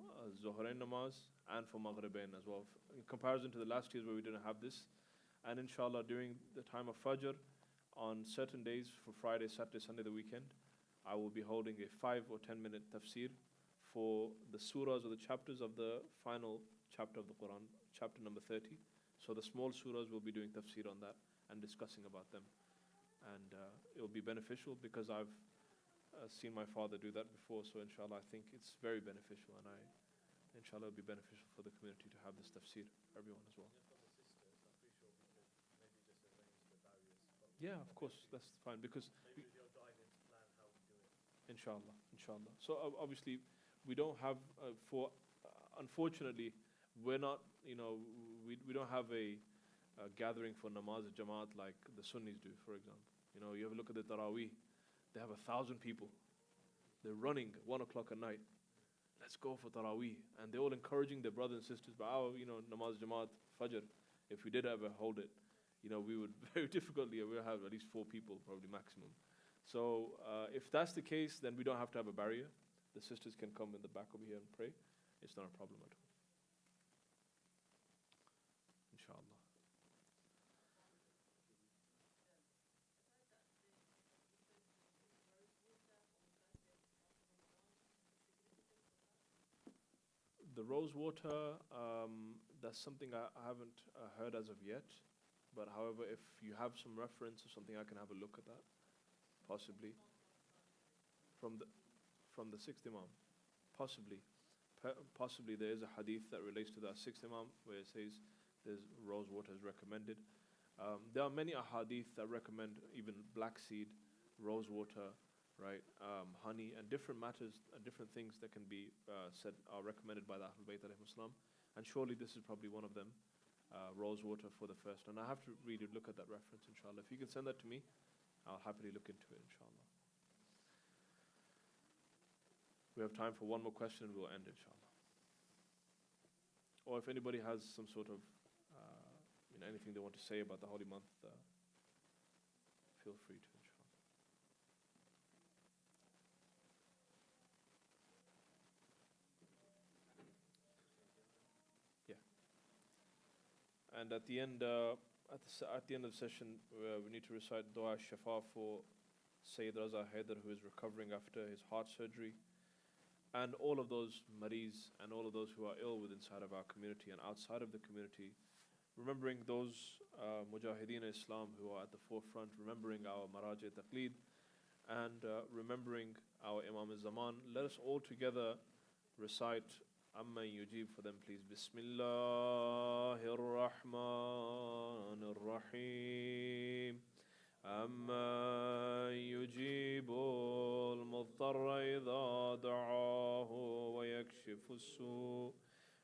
Zuhrain namaz, and for Maghribain as well, in comparison to the last years where we didn't have this. And inshallah, during the time of Fajr, on certain days, for Friday, Saturday, Sunday, the weekend, I will be holding a 5 or 10 minute tafsir for the surahs or the chapters of the final chapter of the Quran, chapter number 30. So the small surahs will be doing tafsir on that and discussing about them. And it will be beneficial because I've seen my father do that before. So inshallah, I think it's very beneficial, and inshallah, it will be beneficial for the community to have this tafsir for everyone as well. Yeah, of course, that's fine, because inshallah, inshallah. So obviously, we don't have unfortunately, we're not, we don't have a gathering for namaz jamaat like the Sunnis do, for example. You have a look at the Taraweeh, they have 1,000 people. They're running at 1 o'clock at night. Let's go for Taraweeh. And they're all encouraging their brothers and sisters. But our, namaz jamaat, fajr, if we did ever hold it, we would very difficultly, we'll have at least 4 people, probably maximum. So if that's the case, then we don't have to have a barrier. The sisters can come in the back over here and pray. It's not a problem at all. Inshallah. The rose water, that's something I haven't heard as of yet. But however, if you have some reference or something, I can have a look at that, possibly. From the sixth Imam, possibly. Possibly there is a hadith that relates to the sixth Imam where it says there's rose water is recommended. There are many ahadith that recommend even black seed, rose water, right, honey, and different matters, different things that can be said are recommended by the Ahlul Bayt alayhim salam. And surely this is probably one of them. rose water for the first. And I have to really look at that reference, inshallah. If you can send that to me, I'll happily look into it, inshallah. We have time for one more question and we'll end, inshallah. Or if anybody has some sort of anything they want to say about the holy month, feel free to, inshallah. Yeah. And at the end, at the end of the session, we need to recite Dua Shafa for Sayyid Raza Haider, who is recovering after his heart surgery, and all of those maris and all of those who are ill within inside of our community and outside of the community. Remembering those Mujahideen Islam who are at the forefront, remembering our Maraji Taqleed, and remembering our Imam al-Zaman. Let us all together recite Amma Yujib for them, please. Bismillahir Rahmanir Rahim. Amma yujibul mudtarra idha da'ahu wa yakshifu as-su'.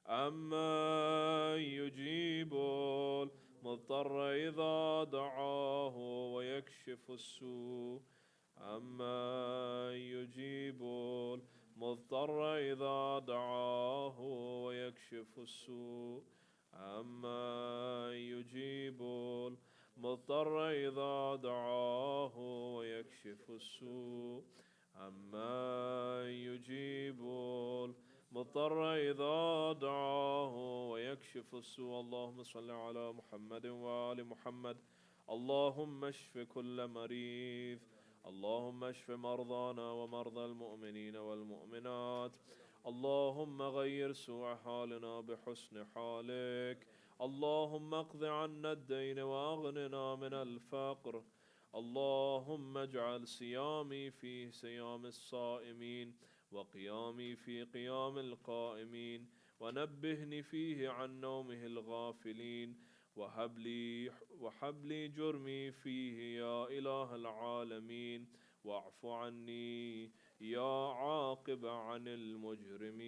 أما يجيب المضطر إذا دعاه ويكشف السوء. أما يجيب المضطر إذا دعاه ويكشف السوء. أما يجيب المضطر إذا دعاه ويكشف السوء. أما يجيب مضطر إذا دعاه ويكشف السوء. اللهم صل على محمد وآل محمد. اللهم اشف كل مريض. اللهم اشف مرضانا ومرضى المؤمنين والمؤمنات. اللهم غير سوء حالنا بحسن حالك. اللهم اقض عنا الدين وأغننا من الفقر. اللهم اجعل صيامي في صيام الصائمين وقيامي في قيام القائمين ونبهني فيه عن نومه الغافلين وهب لي جرمي فيه يا إله العالمين واعف عني يا عاقب عن المجرمين.